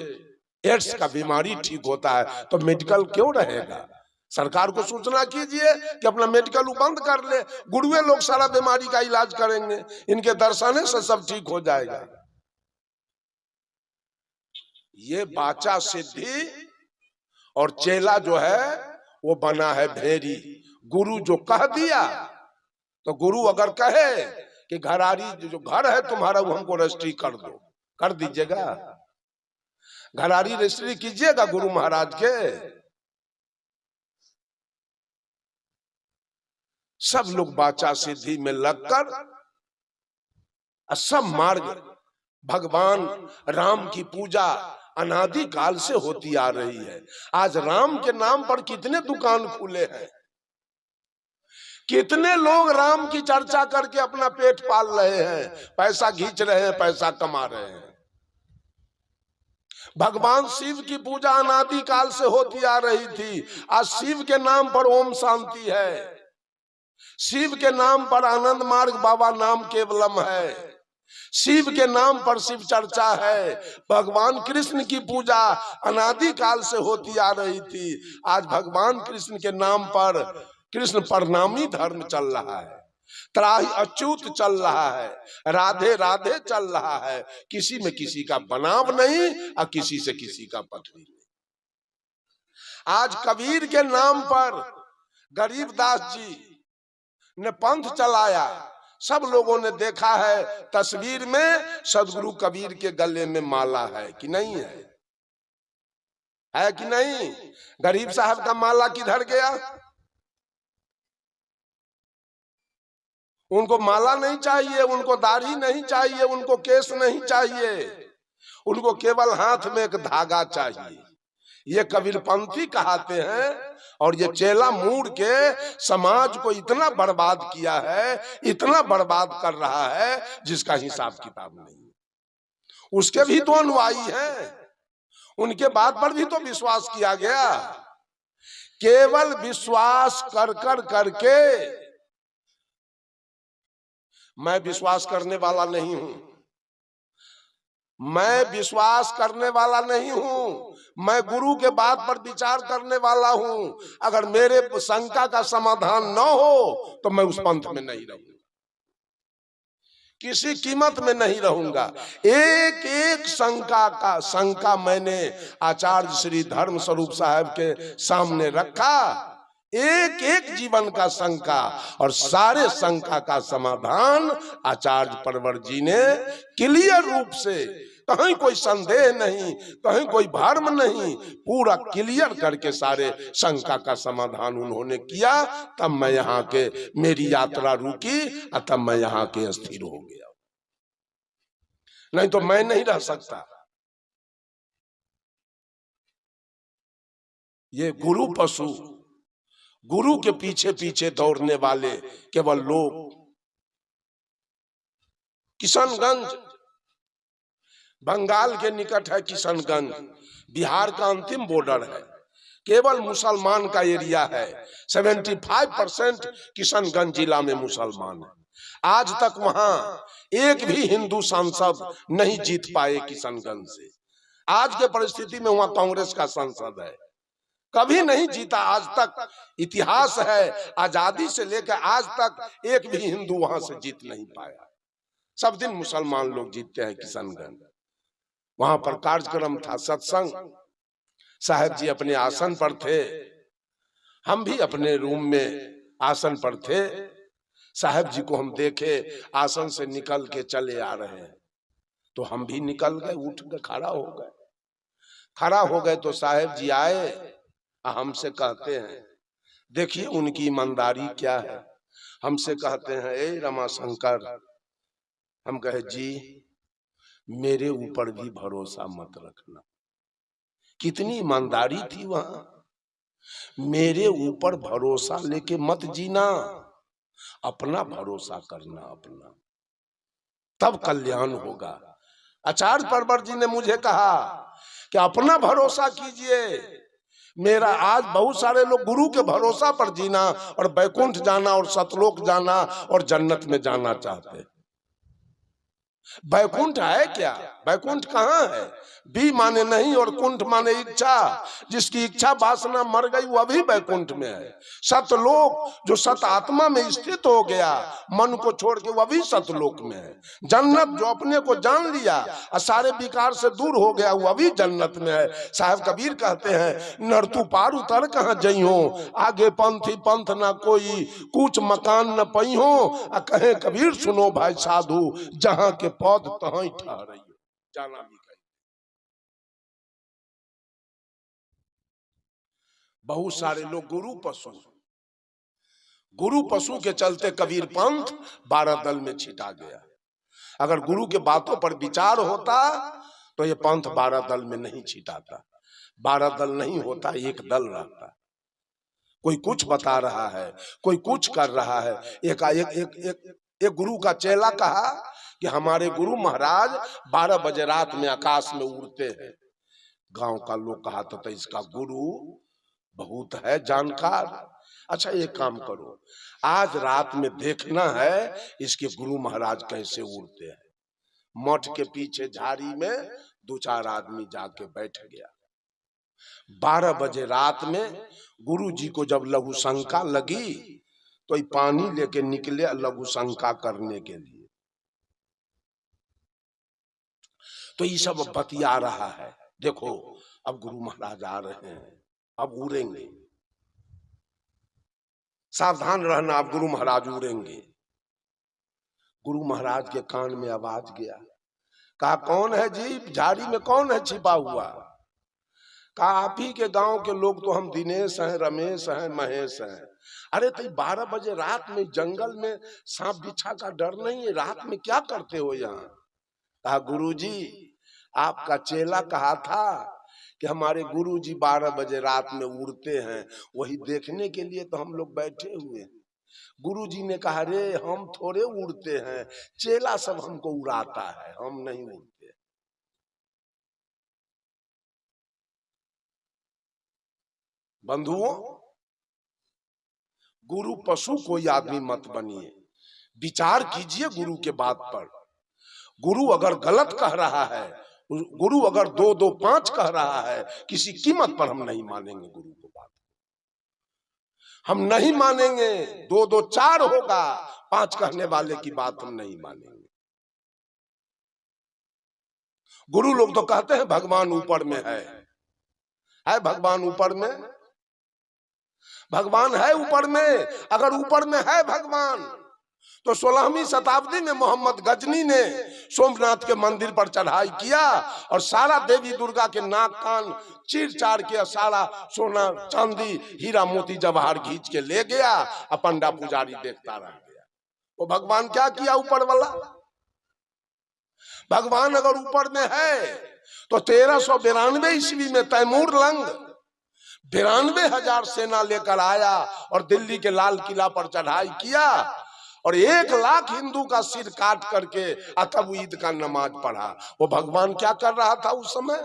एड्स का बीमारी ठीक होता है। तो मेडिकल क्यों रहेगा? सरकार को सूचना कीजिए कि अपना मेडिकल बंद कर ले, गुरुए लोग सारा बीमारी का इलाज करेंगे, इनके दर्शन से सब ठीक हो जाएगा। ये बाचा सिद्धि और चेला जो है वो बना है भेरी। गुरु जो कह दिया, तो गुरु अगर कहे कि घरारी जो घर है तुम्हारा वो हमको रजिस्ट्री कर दो, कर दीजिएगा, घरारी रजिस्ट्री कीजिएगा गुरु महाराज के। सब लोग बाचा सिद्धि में लगकर सब मार्ग, भगवान राम की पूजा अनादि काल से होती आ रही है। आज राम के नाम पर कितने दुकान खुले हैं, कितने लोग राम की चर्चा करके अपना पेट पाल रहे हैं, पैसा खींच रहे हैं, पैसा कमा रहे हैं। भगवान शिव की पूजा अनादि काल से होती आ रही थी, आज शिव के नाम पर ओम शांति है, शिव के नाम पर आनंद मार्ग बाबा नाम केवलम है, शिव के नाम पर शिव चर्चा है। भगवान कृष्ण की पूजा अनादि काल से होती आ रही थी, आज भगवान कृष्ण के नाम पर कृष्ण प्रणामी धर्म चल रहा है, त्राहि अच्युत चल रहा है, राधे राधे चल रहा है। किसी में किसी का बनाव नहीं और किसी से किसी का पट नहीं। आज कबीर के नाम पर गरीबदास जी ने पंथ चलाया। सब लोगों ने देखा है तस्वीर में सदगुरु कबीर के गले में माला है कि नहीं है? है कि नहीं? गरीब साहब का माला किधर गया? उनको माला नहीं चाहिए, उनको दाढ़ी नहीं चाहिए, उनको केस नहीं चाहिए, उनको केवल हाथ में एक धागा चाहिए। ये कबीरपंथी कहते हैं। और ये चेला मूड के समाज को इतना बर्बाद किया है, इतना बर्बाद कर रहा है जिसका हिसाब किताब नहीं। उसके भी तो अनुयायी हैं, उनके बात पर भी तो विश्वास किया गया। केवल विश्वास कर कर करके, मैं विश्वास करने वाला नहीं हूं, मैं विश्वास करने वाला नहीं हूं, मैं गुरु के बात पर विचार करने वाला हूं। अगर मेरे शंका का समाधान न हो तो मैं उस पंथ में नहीं रहूंगा, किसी कीमत में नहीं रहूंगा। एक एक शंका मैंने आचार्य श्री धर्म स्वरूप साहब के सामने रखा, एक एक जीवन का शंका, और सारे शंका का समाधान आचार्य परवर जी ने क्लियर रूप से, कहीं कोई संदेह नहीं, कहीं कोई भ्रम नहीं, पूरा क्लियर करके सारे शंका का समाधान उन्होंने किया। तब मैं यहाँ के, मेरी यात्रा रुकी और तब मैं यहाँ के स्थिर हो गया, नहीं तो मैं नहीं रह सकता। ये गुरु पशु, गुरु के पीछे पीछे दौड़ने वाले केवल लोग। किशनगंज बंगाल के निकट है, किशनगंज बिहार का अंतिम बॉर्डर है, केवल मुसलमान का एरिया है। 75% किशनगंज जिला में मुसलमान है। आज तक वहां एक भी हिंदू सांसद नहीं जीत पाए किशनगंज से। आज के परिस्थिति में वहां कांग्रेस का सांसद है, कभी नहीं जीता आज तक। इतिहास है, आजादी से लेकर आज तक एक भी हिंदू वहां से जीत नहीं पाया। सब दिन मुसलमान लोग जीतते हैं किशनगंज। वहां पर कार्यक्रम था, सत्संग। साहब जी अपने आसन पर थे, हम भी अपने रूम में आसन पर थे। साहब जी को हम देखे आसन से निकल के चले आ रहे हैं, तो हम भी निकल गए, उठ के खड़ा हो गए। खड़ा हो गए तो साहब जी आए, हमसे कहते हैं, देखिए उनकी ईमानदारी क्या है। हमसे कहते हैं, ए रमाशंकर, हम कहे जी मेरे ऊपर भी भरोसा मत रखना। कितनी ईमानदारी थी वहां। मेरे ऊपर भरोसा लेके मत जीना, अपना भरोसा करना अपना, तब कल्याण होगा। आचार्य परवर जी ने मुझे कहा कि अपना भरोसा कीजिए। मेरा आज बहुत सारे लोग गुरु के भरोसा पर जीना और बैकुंठ जाना और सतलोक जाना और जन्नत में जाना चाहते हैं। बैकुंठ है क्या? बैकुंठ कहाँ है? बी माने नहीं और कुंठ माने इच्छा। जिसकी इच्छा वासना मर गई वह भी बैकुंठ में है। सतलोक जो सत आत्मा में स्थित हो गया, मन को छोड़ के, वह भी सतलोक में है। जन्नत जो अपने को जान लिया और सारे विकार से दूर हो गया, वह भी जन्नत में है। साहब कबीर कहते हैं, नरतु पार उतर कहाँ जइहो, आगे पंथी पंथ ना कोई, कुछ मकान न पइहो। कहे कबीर सुनो भाई साधु, जहां के पौध तहां ठहरइयो, जाना भी। बहुत सारे लोग गुरु पशु के चलते कबीर पंथ 12 दल में छिटा गया। अगर गुरु के बातों पर विचार होता तो ये पंथ 12 दल में नहीं छिटाता। 12 दल नहीं होता, एक दल रहता। कोई कुछ बता रहा है, कोई कुछ कर रहा है। एक गुरु का चेला कहा कि हमारे गुरु महाराज 12 बजे रात में आकाश में उड़ते हैं। गांव का लोग कहा तो इसका गुरु बहुत है जानकार। अच्छा एक काम करो, आज रात में देखना है इसके गुरु महाराज कैसे उड़ते हैं। मठ के पीछे झाड़ी में 2-4 आदमी जाके बैठ गया। 12 बजे रात में गुरु जी को जब लघु शंका लगी तो पानी लेके निकले लघु शंका करने के लिए। तो ये सब बतिया रहा है, देखो अब गुरु महाराज आ रहे हैं, अब उड़ेंगे, सावधान रहना, आप गुरु महाराज उड़ेंगे। गुरु महाराज के कान में आवाज गया, कहा कौन है जी, झाड़ी में कौन है छिपा हुआ? कहा आप ही के गांव के लोग तो हम दिनेश हैं, रमेश हैं, महेश हैं। अरे तो 12 बजे रात में जंगल में सांप बिच्छा का डर नहीं है, रात में क्या करते हो यहाँ? कहा गुरुजी, आपका चेला कहा था कि हमारे गुरुजी 12 बजे रात में उड़ते हैं, वही देखने के लिए तो हम लोग बैठे हुए हैं। गुरुजी ने कहा रे हम थोड़े उड़ते हैं, चेला सब हमको उड़ाता है, हम नहीं उड़ते। बंधुओं, गुरु पशु कोई आदमी मत बनिए, विचार कीजिए गुरु के बात पर। गुरु अगर गलत कह रहा है, गुरु अगर 2 2 5 कह रहा है, किसी कीमत पर हम नहीं मानेंगे गुरु को बात, हम नहीं मानेंगे। 2 2 4 होगा, 5 कहने वाले की बात हम नहीं मानेंगे। गुरु लोग तो कहते हैं भगवान ऊपर में है भगवान ऊपर में, भगवान है ऊपर में। अगर ऊपर में है भगवान तो 16वीं शताब्दी में मोहम्मद गजनी ने सोमनाथ के मंदिर पर चढ़ाई किया और सारा देवी दुर्गा के नाक कान चीर चार के सारा सोना चांदी हीरा मोती जवाहर खींच के ले गया, पंडा पुजारी देखता रह गया। वो भगवान क्या किया ऊपर वाला? भगवान अगर ऊपर में है तो 1392 ईस्वी में तैमूर लंग 92,000 सेना लेकर आया और दिल्ली के लाल किला पर चढ़ाई किया और 1 लाख हिंदू का सिर काट करके तब ईद का नमाज पढ़ा। वो भगवान क्या कर रहा था उस समय?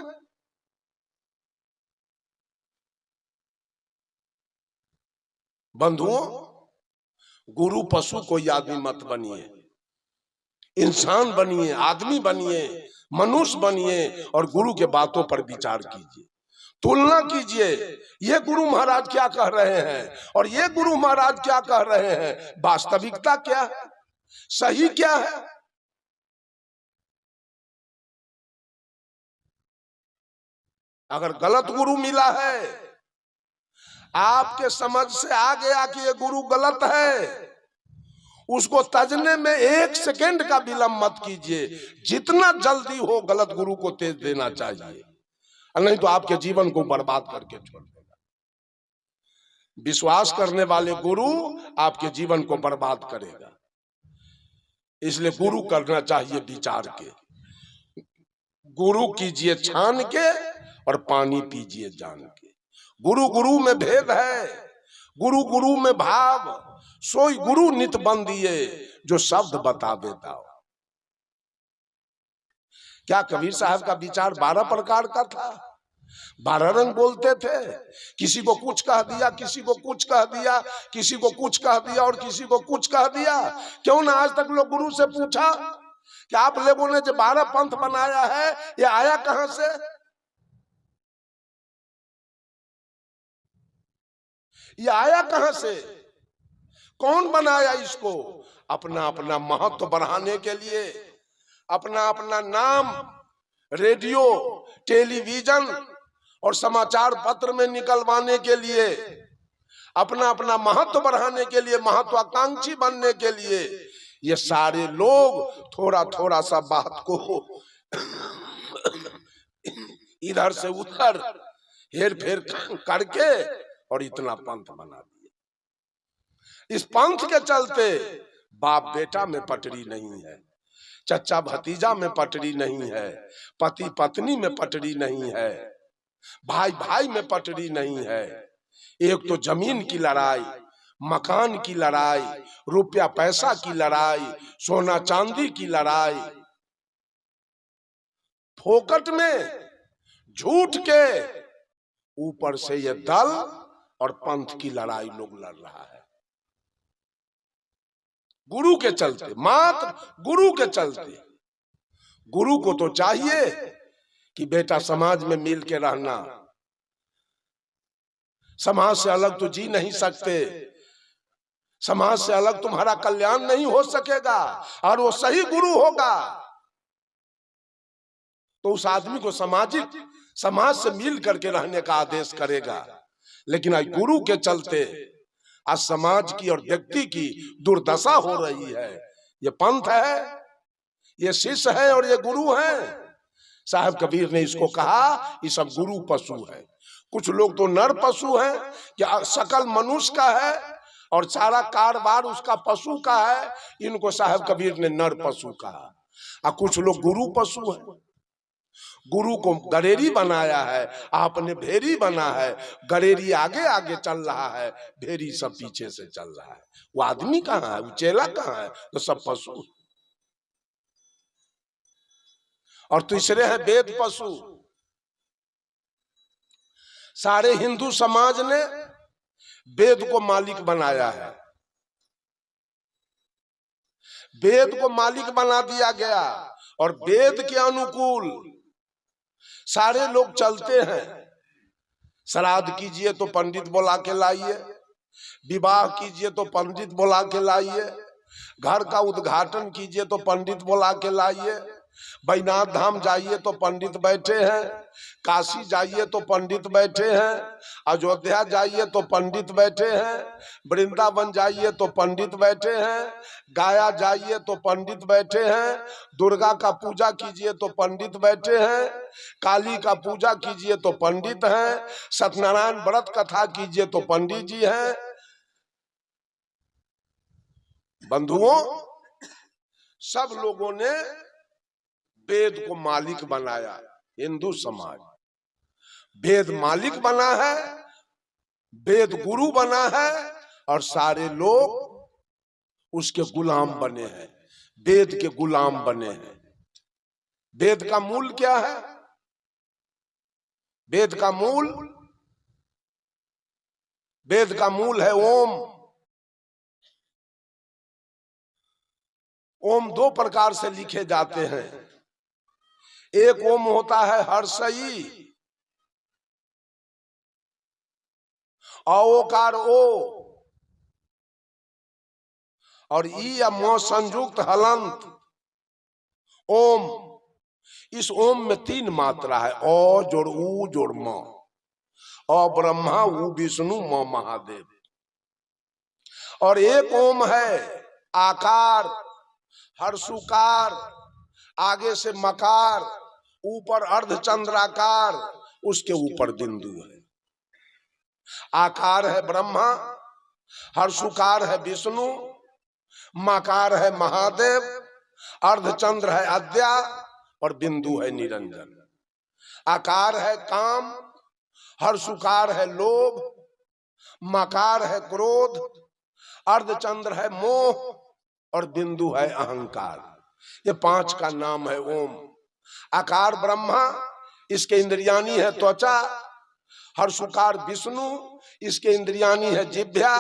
बंधुओं, गुरु पशु कोई आदमी मत बनिए, इंसान बनिए, आदमी बनिए, मनुष्य बनिए और गुरु के बातों पर विचार कीजिए, तुलना कीजिए। ये गुरु महाराज क्या कह रहे हैं और ये गुरु महाराज क्या कह रहे हैं, वास्तविकता क्या है, सही क्या है? अगर गलत गुरु मिला है, आपके समझ से आ गया कि ये गुरु गलत है, उसको तजने में 1 सेकेंड का विलंब मत कीजिए। जितना जल्दी हो गलत गुरु को तेज देना चाहिए, नहीं तो आपके जीवन को बर्बाद करके छोड़ देगा। विश्वास करने वाले गुरु आपके जीवन को बर्बाद करेगा। इसलिए गुरु करना चाहिए विचार के, गुरु कीजिए छान के और पानी पीजिए जान के। गुरु गुरु में भेद है, गुरु गुरु में भाव, सोई गुरु नित बंदिए जो शब्द बता देता हो। क्या कबीर साहब का विचार 12 प्रकार का था? 12 रंग बोलते थे। किसी को कुछ कह दिया, किसी को कुछ कह दिया, किसी को कुछ कह दिया और किसी को कुछ कह दिया। क्यों ना आज तक लोग गुरु से पूछा कि आप लोगों ने जो 12 पंथ बनाया है ये आया कहां से? ये आया कहां से? कौन बनाया इसको? अपना अपना महत्व बढ़ाने के लिए, अपना अपना नाम रेडियो, टेलीविजन और समाचार पत्र में निकलवाने के लिए, अपना अपना महत्व बढ़ाने के लिए, महत्वाकांक्षी बनने के लिए ये सारे लोग थोड़ा थोड़ा सा बात को इधर से उधर हेर फेर करके और इतना पंथ बना दिया। इस पंथ के चलते बाप बेटा में पटरी नहीं है, चचा भतीजा में पटरी नहीं है, पति पत्नी में पटरी नहीं है, भाई भाई में पटरी नहीं है। एक तो जमीन की लड़ाई, मकान की लड़ाई, रुपया पैसा की लड़ाई, सोना चांदी की लड़ाई, फोकट में झूठ के ऊपर से ये दल और पंथ की लड़ाई लोग लड़ रहा है। गुरु के चलते, मात्र गुरु के चलते। गुरु को तो चाहिए कि बेटा समाज में मिल के रहना, समाज से अलग तो जी नहीं सकते, समाज से अलग तुम्हारा कल्याण नहीं हो सकेगा। और वो सही गुरु होगा तो उस आदमी को समाज से मिल करके रहने का आदेश करेगा। लेकिन आज गुरु के चलते आज समाज की और व्यक्ति की दुर्दशा हो रही है। ये पंथ है, ये शिष्य है और ये गुरु है। साहब कबीर ने इसको कहा ये सब गुरु पशु है। कुछ लोग तो नर पशु हैं कि सकल मनुष्य का है और सारा कारोबार उसका पशु का है, इनको साहब कबीर ने नर पशु कहा। और कुछ लोग गुरु पशु है, गुरु को गरेरी बनाया है, आपने भेरी बना है। गरेरी आगे आगे चल रहा है, भेरी सब पीछे से चल रहा है। वो आदमी कहाँ है, वो चेला कहाँ है? तो सब पशु। और तीसरे है वेद पशु। सारे हिंदू समाज ने वेद को मालिक बनाया है, वेद को मालिक बना दिया गया और वेद के अनुकूल सारे लोग चलते हैं। श्राद्ध कीजिए तो पंडित बुला के लाइए, विवाह कीजिए तो पंडित बुला के लाइए, घर का उद्घाटन कीजिए तो पंडित बुला के लाइए, बैजनाथ धाम जाइए तो पंडित बैठे हैं, काशी जाइए तो पंडित बैठे हैं, अयोध्या जाइए तो पंडित बैठे हैं, वृंदावन जाइए तो पंडित बैठे हैं, गया जाइए तो पंडित बैठे हैं, दुर्गा का पूजा कीजिए तो पंडित बैठे हैं, काली का पूजा कीजिए तो पंडित हैं, सत्यनारायण व्रत कथा कीजिए तो पंडित जी हैं। बंधुओं, सब लोगों ने वेद को मालिक बनाया। हिंदू समाज वेद मालिक बना है, वेद गुरु बना है और सारे लोग उसके गुलाम बने हैं, वेद के गुलाम बने हैं। वेद का मूल क्या है? वेद का मूल है ओम। ओम दो प्रकार से लिखे जाते हैं। एक ओम होता है हर्षई, औकार ओ, और ई या मो संयुक्त हलंत ओम। इस ओम में तीन मात्रा है, ओ जोड़ ऊ जोड़ म। अ ब्रह्मा, ऊ विष्णु, म महादेव। और एक ओम है आकार, हर्षुकार, आगे से मकार, ऊपर अर्धचंद्राकार, उसके ऊपर बिंदु है। आकार है ब्रह्मा, हर्षुकार है विष्णु, मकार है महादेव, अर्धचंद्र है अद्या और बिंदु है निरंजन। आकार है काम, हर्षुकार है लोभ, मकार है क्रोध, अर्धचंद्र है मोह और बिंदु है अहंकार। ये पांच का नाम है ओम। आकार ब्रह्मा, इसके इंद्रियानी है त्वचा, हर्षुकार विष्णु, इसके इंद्रियानी है जिह्वा,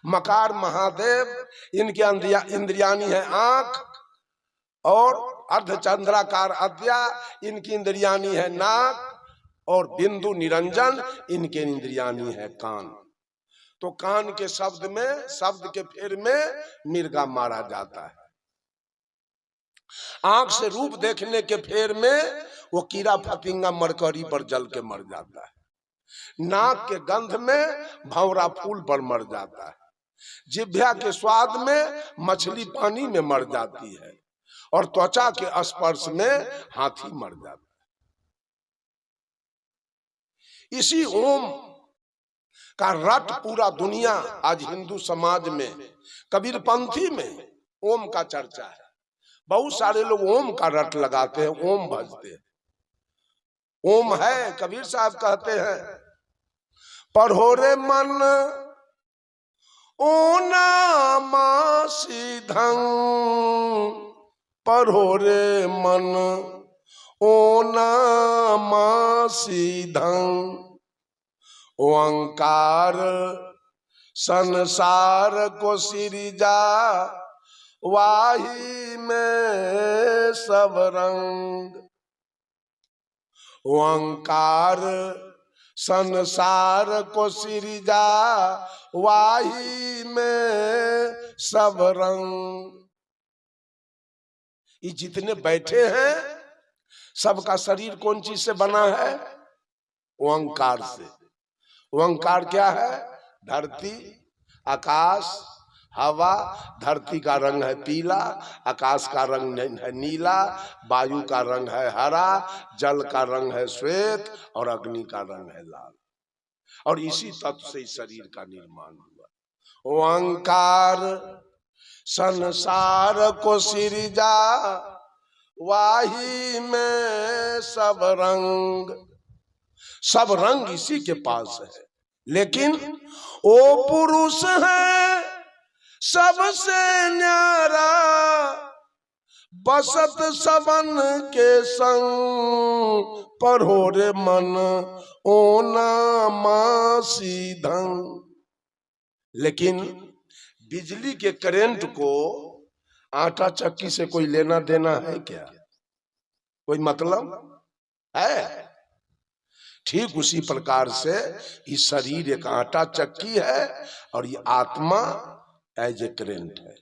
मकार महादेव, इनके इंद्रियानी है आंख, और अर्धचंद्राकार अद्या, इनकी इंद्रियानी है नाक, और बिंदु निरंजन, इनके इंद्रियानी है कान। तो कान के शब्द के फेर में मिर्गा मारा जाता है। आंख से रूप देखने के फेर में वो कीड़ा फतिंगा मरकरी पर जल के मर जाता है। नाक के गंध में भंवरा फूल पर मर जाता है। जिह्वा के स्वाद में मछली पानी में मर जाती है और त्वचा के स्पर्श में हाथी मर जाता है। इसी ओम का रट पूरा दुनिया आज हिंदू समाज में, कबीर पंथी में ओम का चर्चा है। बहुत सारे लोग ओम का रट लगाते हैं, ओम भजते हैं। ओम है, कबीर साहब कहते हैं, पढ़ो रे मन ओ नामा सीधं, पढ़ो रे मन ओ नामा सीधं, ओंकार संसार को सिरजा, वाही में सब रंग। ओंकार संसार को सिरजा, वाही में सब रंग। ये जितने बैठे हैं सबका शरीर कौन चीज से बना है? ओंकार से। ओंकार क्या है? धरती, आकाश, हवा। धरती का रंग है पीला, आकाश का रंग है नीला, वायु का रंग है हरा, जल का रंग है श्वेत और अग्नि का रंग है लाल। और इसी तत्व से शरीर का निर्माण हुआ। ओंकार संसार को सिरजा, वाही में सब रंग। सब रंग इसी के पास है, लेकिन ओ पुरुष है सबसे न्यारा, बसत सबन के संग, पढ़ो रे मन ओना मासीधं। लेकिन बिजली के करंट को आटा चक्की से कोई लेना देना है क्या? कोई मतलब है? ठीक उसी प्रकार से ये शरीर एक आटा चक्की है और ये आत्मा एज ए करेंट है।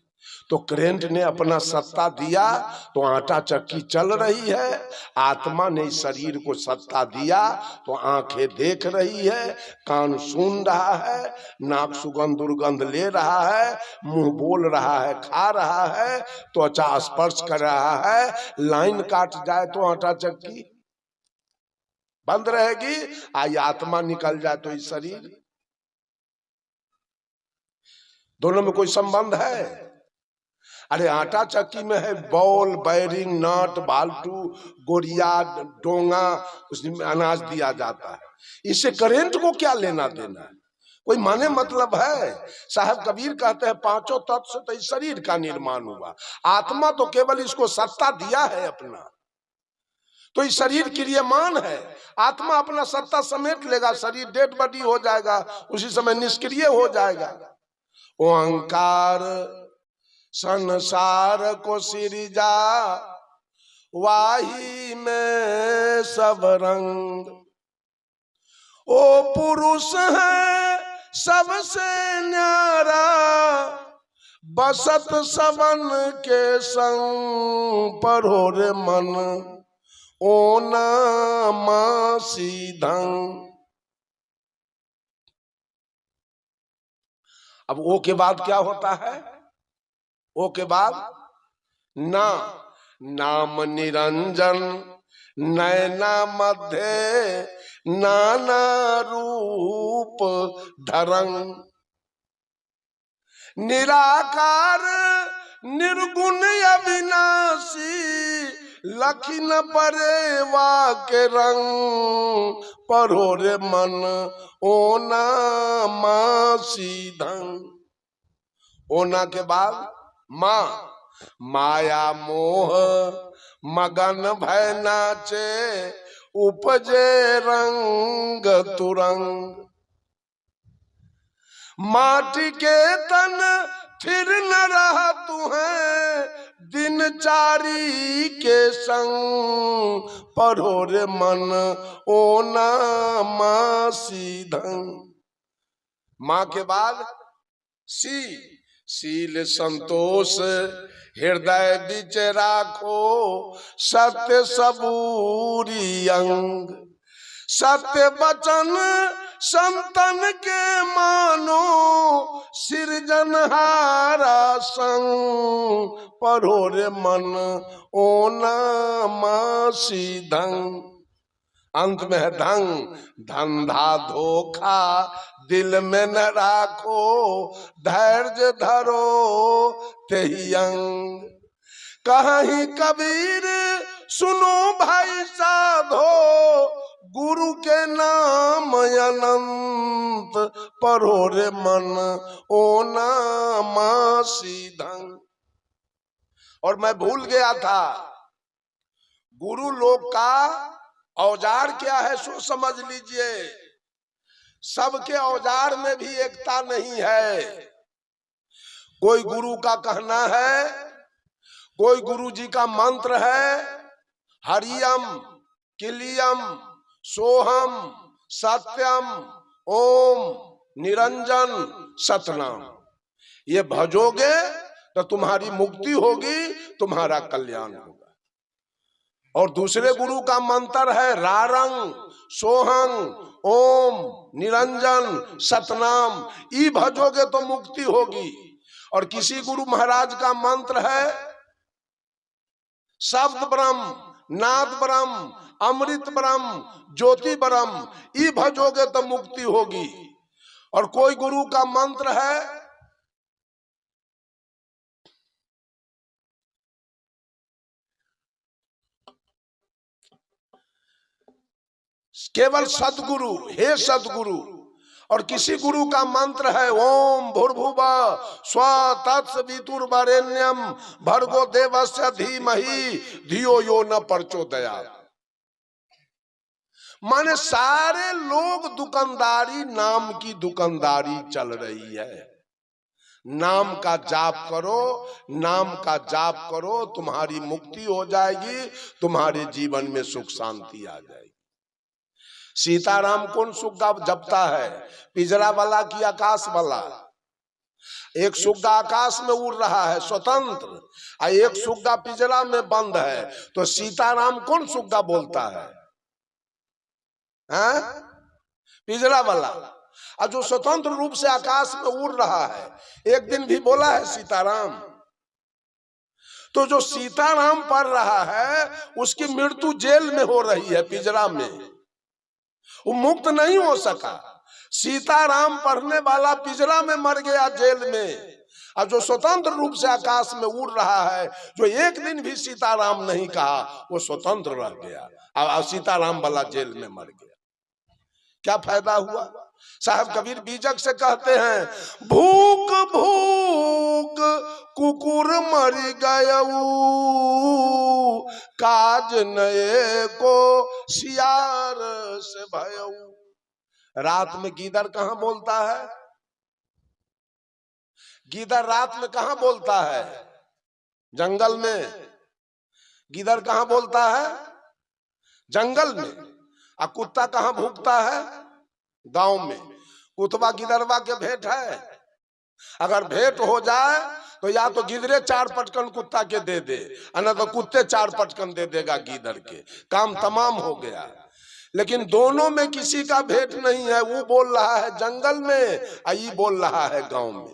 तो करेंट ने अपना सत्ता दिया तो आटा चक्की चल रही है, आत्मा ने शरीर को सत्ता दिया तो आंखें देख रही है, कान सुन रहा है, नाक सुगंध दुर्गंध ले रहा है, मुंह बोल रहा है, खा रहा है, त्वचा स्पर्श कर रहा है। लाइन काट जाए तो आटा चक्की बंद रहेगी, आई आत्मा निकल जाए तो इस शरीर। दोनों में कोई संबंध है? अरे आटा चक्की में है बॉल, बैरिंग, नट, बाल्टू, गोरिया, डोंगा, उसमें अनाज दिया जाता है। इससे करंट को क्या लेना देना है? कोई माने मतलब है? साहब कबीर कहते हैं पांचों तत्व से तो इस शरीर का निर्माण हुआ। आत्मा तो केवल इसको सत्ता दिया है अपना, तो इस शरीर क्रियमान है। आत्मा अपना सत्ता समेट लेगा, शरीर डेड बॉडी हो जाएगा, उसी समय निष्क्रिय हो जाएगा। ओंकार संसार को सिरजा, वाही में सब रंग। ओ पुरुष है सबसे न्यारा, बसत सबन के संग, पढ़ो रे मन ओना मासीधं। अब ओ के बाद क्या होता है? ओ के बाद ना, नाम निरंजन नैना मध्य, नाना रूप धरंग। निराकार निर्गुण अविनाशी, लखिन परे वाके रंग, पढ़ो रे मन ओना मासीधं। ओना के बाद माँ, माया मोह मगन भय नाचे, उपजे रंग तुरंग। माटी के तन फिर न रहा तुम्हें, दिनचारी के संग, पढ़ो रे मन ओना मासीधं। माँ के बाद सी, शील संतोष हृदय बीच राखो, सत्य सबूरी अंग। सत्य वचन संतन के मानो, सृजनहारा संग, पढ़ो रे मन ओना मासीधं। अंत में है ढंग, धंधा धोखा दिल में न राखो, धैर्य धरो तेहि अंग। कहीं कबीर सुनो भाई साधो, गुरु के नाम अनंत, पढ़ो रे मन ओना मासीधं। और मैं भूल गया था, गुरु लोग का औजार क्या है सो समझ लीजिए। सबके औजार में भी एकता नहीं है। कोई गुरु का कहना है, कोई गुरु जी का मंत्र है, हरियम किलियम सोहम सत्यम ओम निरंजन सतनाम। ये भजोगे तो तुम्हारी मुक्ति होगी, तुम्हारा कल्याण होगा। और दूसरे गुरु का मंत्र है रारंग सोहंग ओम निरंजन सतनाम, ई भजोगे तो मुक्ति होगी। और किसी गुरु महाराज का मंत्र है शब्द ब्रह्म नाद ब्रह्म अमृत ब्रह्म ज्योति ब्रह्म, ई भजोगे तो मुक्ति होगी। और कोई गुरु का मंत्र है केवल सदगुरु, हे सदगुरु। और किसी गुरु का मंत्र है ओम भूर्भुवः स्वः तत्सवितुर्वरेण्यं भर्गो देवस्य धीमहि धियो यो न प्रचोदयात्। माने सारे लोग दुकानदारी, नाम की दुकानदारी चल रही है। नाम का जाप करो, नाम का जाप करो, तुम्हारी मुक्ति हो जाएगी, तुम्हारे जीवन में सुख शांति आ जाएगी। सीताराम कौन सुग्गा जपता है? पिंजरा वाला की आकाश वाला? एक सुग्गा आकाश में उड़ रहा है स्वतंत्र, और एक सुग्गा पिंजरा में बंद है। तो सीताराम कौन सुग्गा बोलता है? पिंजरा वाला। और जो स्वतंत्र रूप से आकाश में उड़ रहा है, एक दिन भी बोला है सीताराम? तो जो सीताराम पढ़ रहा है उसकी मृत्यु जेल में हो रही है, पिंजरा में, वो मुक्त नहीं हो सका। सीताराम पढ़ने वाला पिंजरा में मर गया, जेल में। और जो स्वतंत्र रूप से आकाश में उड़ रहा है, जो एक दिन भी सीताराम नहीं कहा, वो स्वतंत्र रह गया, और सीताराम वाला जेल में मर गया। क्या फायदा हुआ? साहब कबीर बीजक से कहते हैं भूख भूख कुकुर मर गयऊ, काज नए को सियार से भयऊ। रात में गीदड़ कहां बोलता है? गीदड़ रात में कहां बोलता है? जंगल में। गीदड़ कहां बोलता है? जंगल में। और कुत्ता कहां भूखता है? गांव में। कुतबा गिदड़वा के भेंट है? अगर भेंट हो जाए तो या तो गिदड़े 4 पटकन कुत्ता के दे दे, न तो कुत्ते 4 पटकन दे देगा गिदड़ के, काम तमाम हो गया। लेकिन दोनों में किसी का भेंट नहीं है। वो बोल रहा है जंगल में, और ये बोल रहा है गांव में।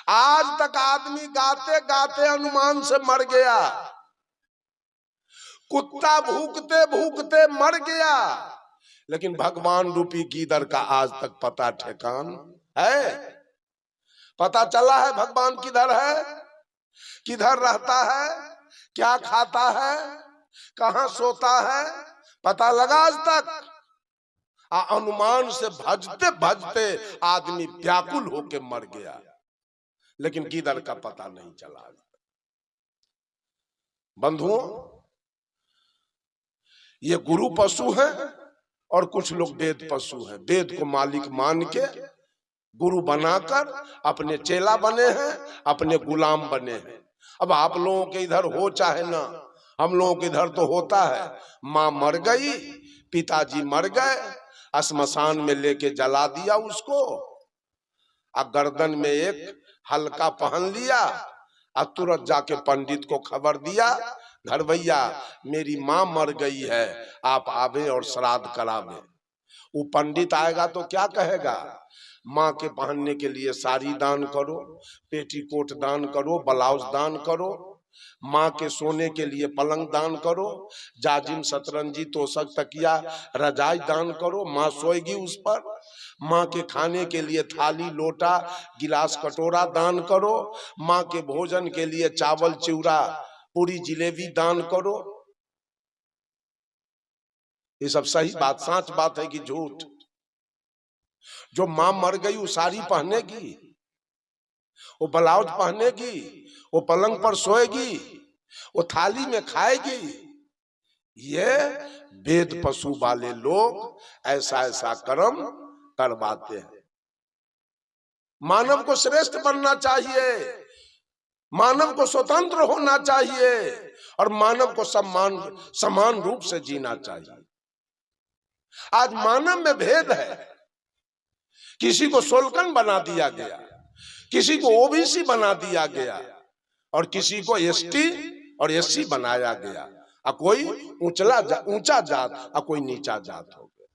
आज तक आदमी गाते गाते अनुमान से मर गया, कुत्ता भूखते भूखते मर गया, लेकिन भगवान रूपी गीदड़ का आज तक पता ठिकान है? पता चला है भगवान किधर है, किधर रहता है, क्या खाता है, कहां सोता है? पता लगा आज तक? अनुमान से भजते भजते आदमी व्याकुल होके मर गया, लेकिन गीदड़ का पता नहीं चला। बंधुओं, ये गुरु पशु है और कुछ लोग वेद पशु हैं। वेद को मालिक मान के गुरु बनाकर अपने चेला बने हैं, अपने गुलाम बने हैं। अब आप लोगों के इधर हो चाहे ना, हम लोगों के इधर तो होता है, माँ मर गई, पिताजी मर गए, श्मशान में लेके जला दिया उसको, अब गर्दन में एक हल्का पहन लिया, अब तुरंत जाके पंडित को खबर दिया, घर भैया मेरी माँ मर गई है, आप आवे और श्राद्ध करावे। वो पंडित आएगा तो क्या कहेगा? माँ के पहनने के लिए साड़ी दान करो, पेटीकोट दान करो, ब्लाउज दान करो, माँ के सोने के लिए पलंग दान करो, जाजिम सतरंजी तोशक तकिया रजाई दान करो, माँ सोएगी उस पर। माँ के खाने के लिए थाली लोटा गिलास कटोरा दान करो, माँ के भोजन के लिए चावल चिवड़ा पूरी जिलेबी दान करो। ये सब सही बात, सच बात है कि झूठ? जो माँ मर गई वो साड़ी पहनेगी, वो ब्लाउज पहनेगी, वो पलंग पर सोएगी, वो थाली में खाएगी। ये वेद पशु वाले लोग ऐसा ऐसा कर्म करवाते हैं। मानव को श्रेष्ठ बनना चाहिए, मानव को स्वतंत्र होना चाहिए, और मानव को समान रूप से जीना चाहिए। आज मानव में भेद है, किसी को सोलकन बना दिया गया, किसी को ओबीसी बना दिया गया, और किसी को एसटी और एससी बनाया गया। आ कोई ऊंचा जात आ कोई नीचा जात हो गया।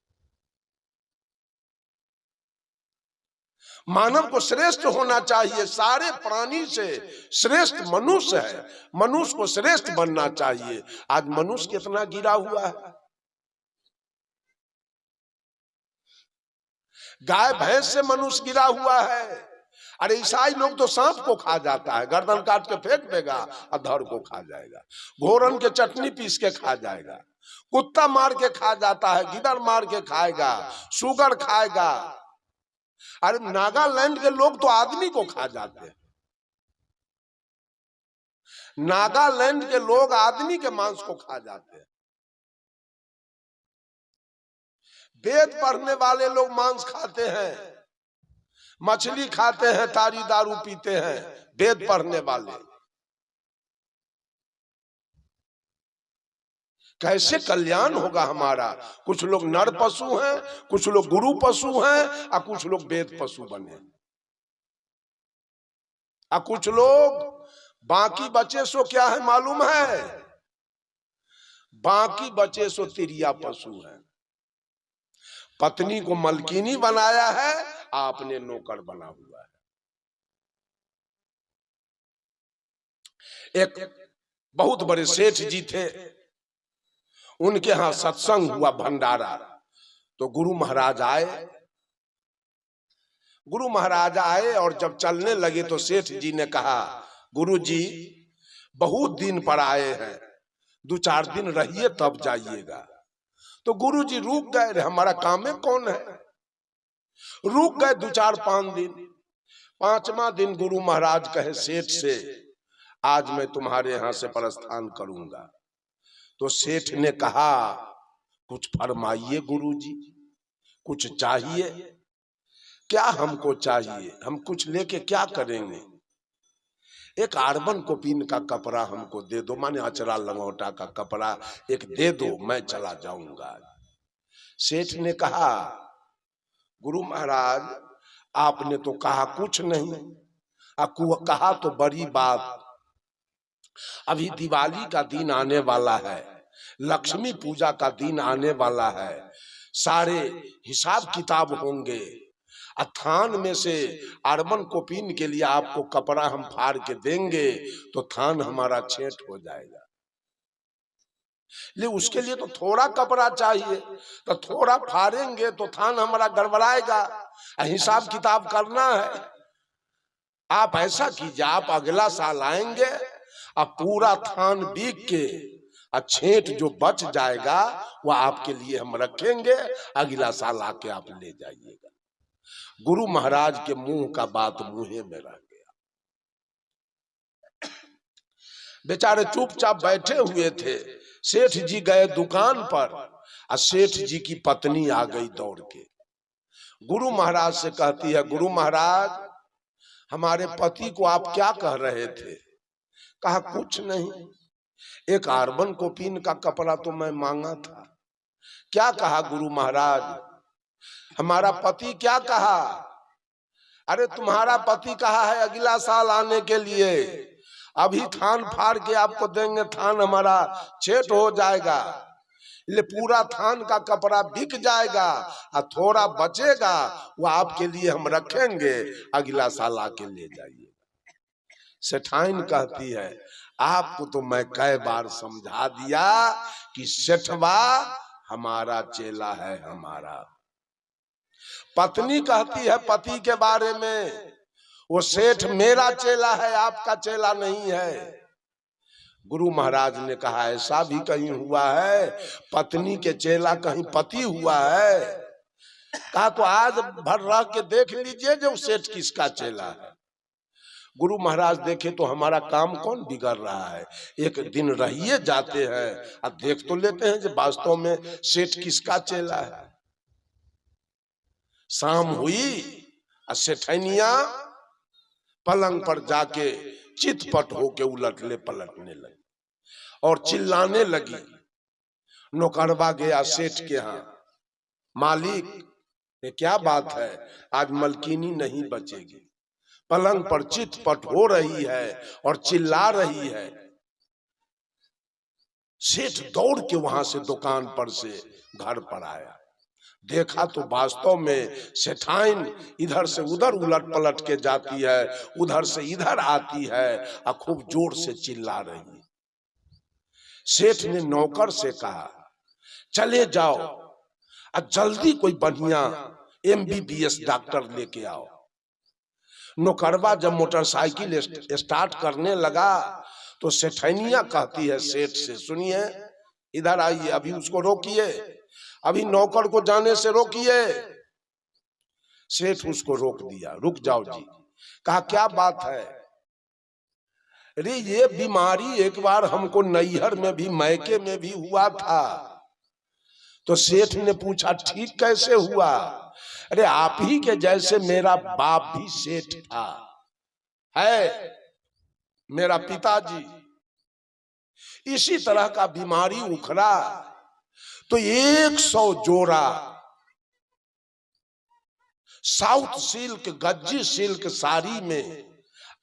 मानव को श्रेष्ठ होना चाहिए, सारे प्राणी से श्रेष्ठ मनुष्य है, मनुष्य को श्रेष्ठ बनना चाहिए। आज मनुष्य कितना गिरा हुआ है। गाय भैंस से मनुष्य गिरा हुआ है। अरे ईसाई लोग तो सांप को खा जाता है, गर्दन काट के फेंक देगा, अधर को खा जाएगा, घोरन के चटनी पीस के खा जाएगा, कुत्ता मार के खा जाता है, गिदड़ मार के खाएगा, सुगर खाएगा। अरे नागालैंड के लोग तो आदमी को खा जाते हैं। नागालैंड के लोग आदमी के मांस को खा जाते हैं। वेद पढ़ने वाले लोग मांस खाते हैं, मछली खाते हैं, तारी दारू पीते हैं, वेद पढ़ने वाले। कैसे कल्याण होगा हमारा? कुछ लोग नर पशु हैं, कुछ लोग गुरु पशु हैं, और कुछ लोग वेद पशु बने, और कुछ लोग बाकी बचे सो क्या है मालूम है? बाकी बचे सो तिरिया पशु है। पत्नी को मलकिनी बनाया है, आपने नौकर बना हुआ है। एक बहुत बड़े सेठ जी थे, उनके यहां सत्संग हुआ, भंडारा। तो गुरु महाराज आए। गुरु महाराज आए और जब चलने लगे तो सेठ जी ने कहा, गुरु जी बहुत दिन पर आए हैं, 2-4 दिन रहिए तब जाइएगा। तो गुरु जी रुक गए, हमारा काम में कौन है। रुक गए 2-4-5 दिन। 5वां दिन गुरु महाराज कहे सेठ से, आज मैं तुम्हारे यहां से प्रस्थान करूंगा। तो सेठ ने कहा, कुछ फरमाइए गुरुजी, कुछ चाहिए? क्या हमको चाहिए? हम कुछ लेके क्या करेंगे? एक आर्बन कोपीन का कपड़ा हमको दे दो, माने अचरा लंगोटा का कपड़ा एक दे दो, मैं चला जाऊंगा। सेठ ने कहा, गुरु महाराज आपने तो कहा कुछ नहीं, कहा तो बड़ी बात। अभी दिवाली का दिन आने वाला है, लक्ष्मी पूजा का दिन आने वाला है, सारे हिसाब किताब होंगे। थान में से अर्बन कोपीन के लिए आपको कपड़ा हम फाड़ के देंगे तो थान हमारा छेंट हो जाएगा। ले उसके लिए तो थोड़ा कपड़ा चाहिए, तो थोड़ा फाड़ेंगे तो थान हमारा गड़बड़ाएगा, हिसाब किताब करना है। आप ऐसा कीजिए, आप अगला साल आएंगे और पूरा थान बीक के छेंट जो बच जाएगा वह आपके लिए हम रखेंगे, अगला साल आके आप ले जाइएगा। गुरु महाराज के मुंह का बात मुंहे में रह गया। बेचारे चुपचाप बैठे हुए थे। सेठ जी गए दुकान पर और सेठ जी की पत्नी आ गई दौड़ के। गुरु महाराज से कहती है, गुरु महाराज हमारे पति को आप क्या कह रहे थे? कहा कुछ नहीं, एक आर्बन कोपीन का कपड़ा तो मैं मांगा था। क्या कहा गुरु महाराज? हमारा पति क्या कहा? अरे तुम्हारा पति कहा है अगला साल आने के लिए, अभी थान फाड़ के आपको देंगे, थान हमारा छेट हो जाएगा, ले पूरा थान का कपड़ा बिक जाएगा और थोड़ा बचेगा वो आपके लिए हम रखेंगे, अगला साल आके ले जाइए। सेठाइन कहती है, आपको तो मैं कई बार समझा दिया कि सेठवा हमारा चेला है हमारा। पत्नी कहती है पति के बारे में, वो सेठ मेरा चेला है, आपका चेला नहीं है। गुरु महाराज ने कहा, ऐसा भी कहीं हुआ है? पत्नी के चेला कहीं पति हुआ है? कहा तो आज भर रह के देख लीजिए जो सेठ किसका चेला है। गुरु महाराज देखे तो हमारा काम कौन बिगड़ रहा है, एक दिन रहिए जाते हैं अब देख तो लेते हैं जो वास्तव में सेठ किसका चेला है। शाम हुई और सेठनिया पलंग पर जाके चितपट होके उलटने पलटने लगी और चिल्लाने लगी। नौकरवा गया सेठ के यहाँ, मालिक ये क्या बात है, आज मलकिनी नहीं बचेगी। पलंग पर चितपट हो रही है और चिल्ला रही है। सेठ दौड़ के वहां से दुकान पर से घर पर आया, देखा तो वास्तव में सेठाइन इधर से उधर उलट पलट के जाती है, उधर से इधर आती है और खूब जोर से चिल्ला रही है। सेठ ने नौकर से कहा चले जाओ और जल्दी कोई बढ़िया MBBS डॉक्टर लेके आओ। नौकरवा जब मोटरसाइकिल स्टार्ट करने लगा तो सेठनिया कहती है सेठ से, सुनिए इधर आइए, अभी उसको रोकिए, अभी नौकर को जाने से रोकिए। सेठ उसको रोक दिया, रुक जाओ जी। कहा क्या बात है? अरे ये बीमारी एक बार हमको नैहर में भी मैके में भी हुआ था। तो सेठ ने पूछा ठीक कैसे हुआ? अरे आप ही के जैसे मेरा बाप भी सेठ था, है मेरा पिताजी, इसी तरह का बीमारी उखड़ा तो 100 जोड़ा south silk Gajji silk sari में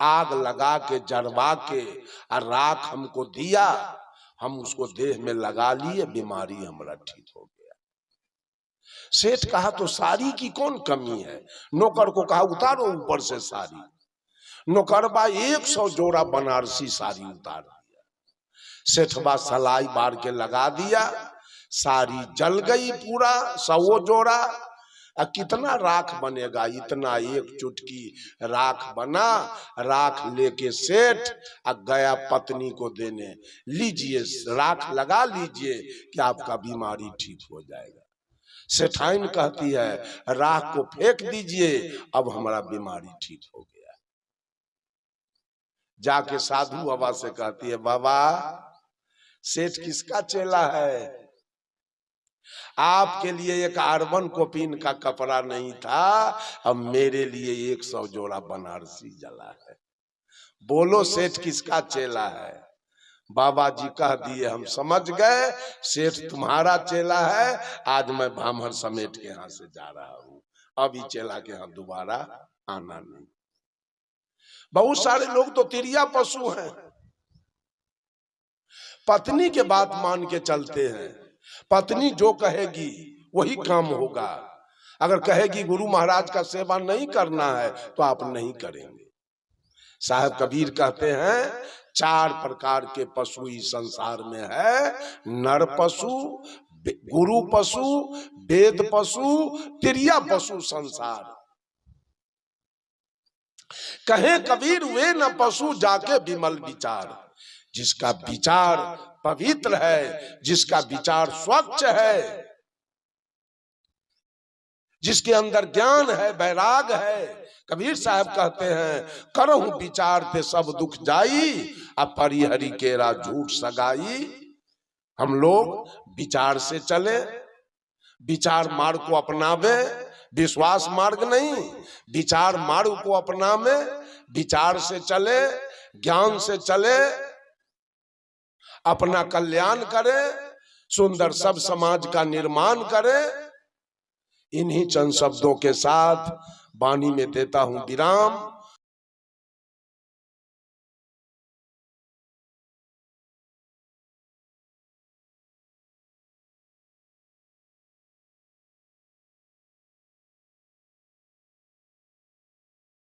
आग लगा के जरवा के और राख हमको दिया, हम उसको देह में लगा लिए, बीमारी हमारा ठीक हो गया। सेठ कहा तो साड़ी की कौन कमी है? नौकर को कहा उतारो ऊपर से साड़ी। नौकरबा 100 जोड़ा बनारसी साड़ी उतार दिया, सेठबा सलाई बार के लगा दिया, साड़ी जल गई पूरा 100 जोड़ा। कितना राख बनेगा? इतना एक चुटकी राख बना। राख लेके सेठ गया पत्नी को देने, लीजिए राख लगा लीजिए कि आपका बीमारी ठीक हो जाएगा। सेठाइन कहती है राख को फेंक दीजिए, अब हमारा बीमारी ठीक हो गया। जाके साधु बाबा से कहती है बाबा सेठ किसका चेला है? आपके लिए एक आर्बन कोपिन का कपड़ा नहीं था, अब मेरे लिए 100 जोड़ा बनारसी जला है। बोलो सेठ किसका चेला है? बाबा जी कह दिए हम समझ गए, सेठ तुम्हारा चेला है। आज मैं भामर समेट के यहाँ से जा रहा हूँ, अभी चेला के यहाँ दोबारा आना नहीं। बहुत सारे लोग तो तिरिया पशु हैं, पत्नी के बात मान के चलते हैं, पत्नी जो कहेगी वही काम होगा। अगर कहेगी गुरु महाराज का सेवा नहीं करना है तो आप नहीं करेंगे। साहब कबीर कहते हैं 4 प्रकार के पशु इस संसार में है, नर पशु, गुरु पशु, वेद पशु, तिरिया पशु संसार। कहे कबीर वे न पशु जाके विमल विचार। जिसका विचार पवित्र है, जिसका विचार स्वच्छ है, जिसके अंदर ज्ञान है, वैराग है। कबीर साहब कहते हैं करहु विचार ते सब दुख जाई, अब परिहरि केरा झूठ सगाई। हम लोग विचार से चले, विचार मार्ग को अपनावे, विश्वास मार्ग नहीं, विचार मार्ग को अपनावे, विचार से चले, ज्ञान से चले, अपना कल्याण करे, सुंदर सब समाज का निर्माण करे। इन्हीं चंद शब्दों के साथ वाणी में देता हूं विराम।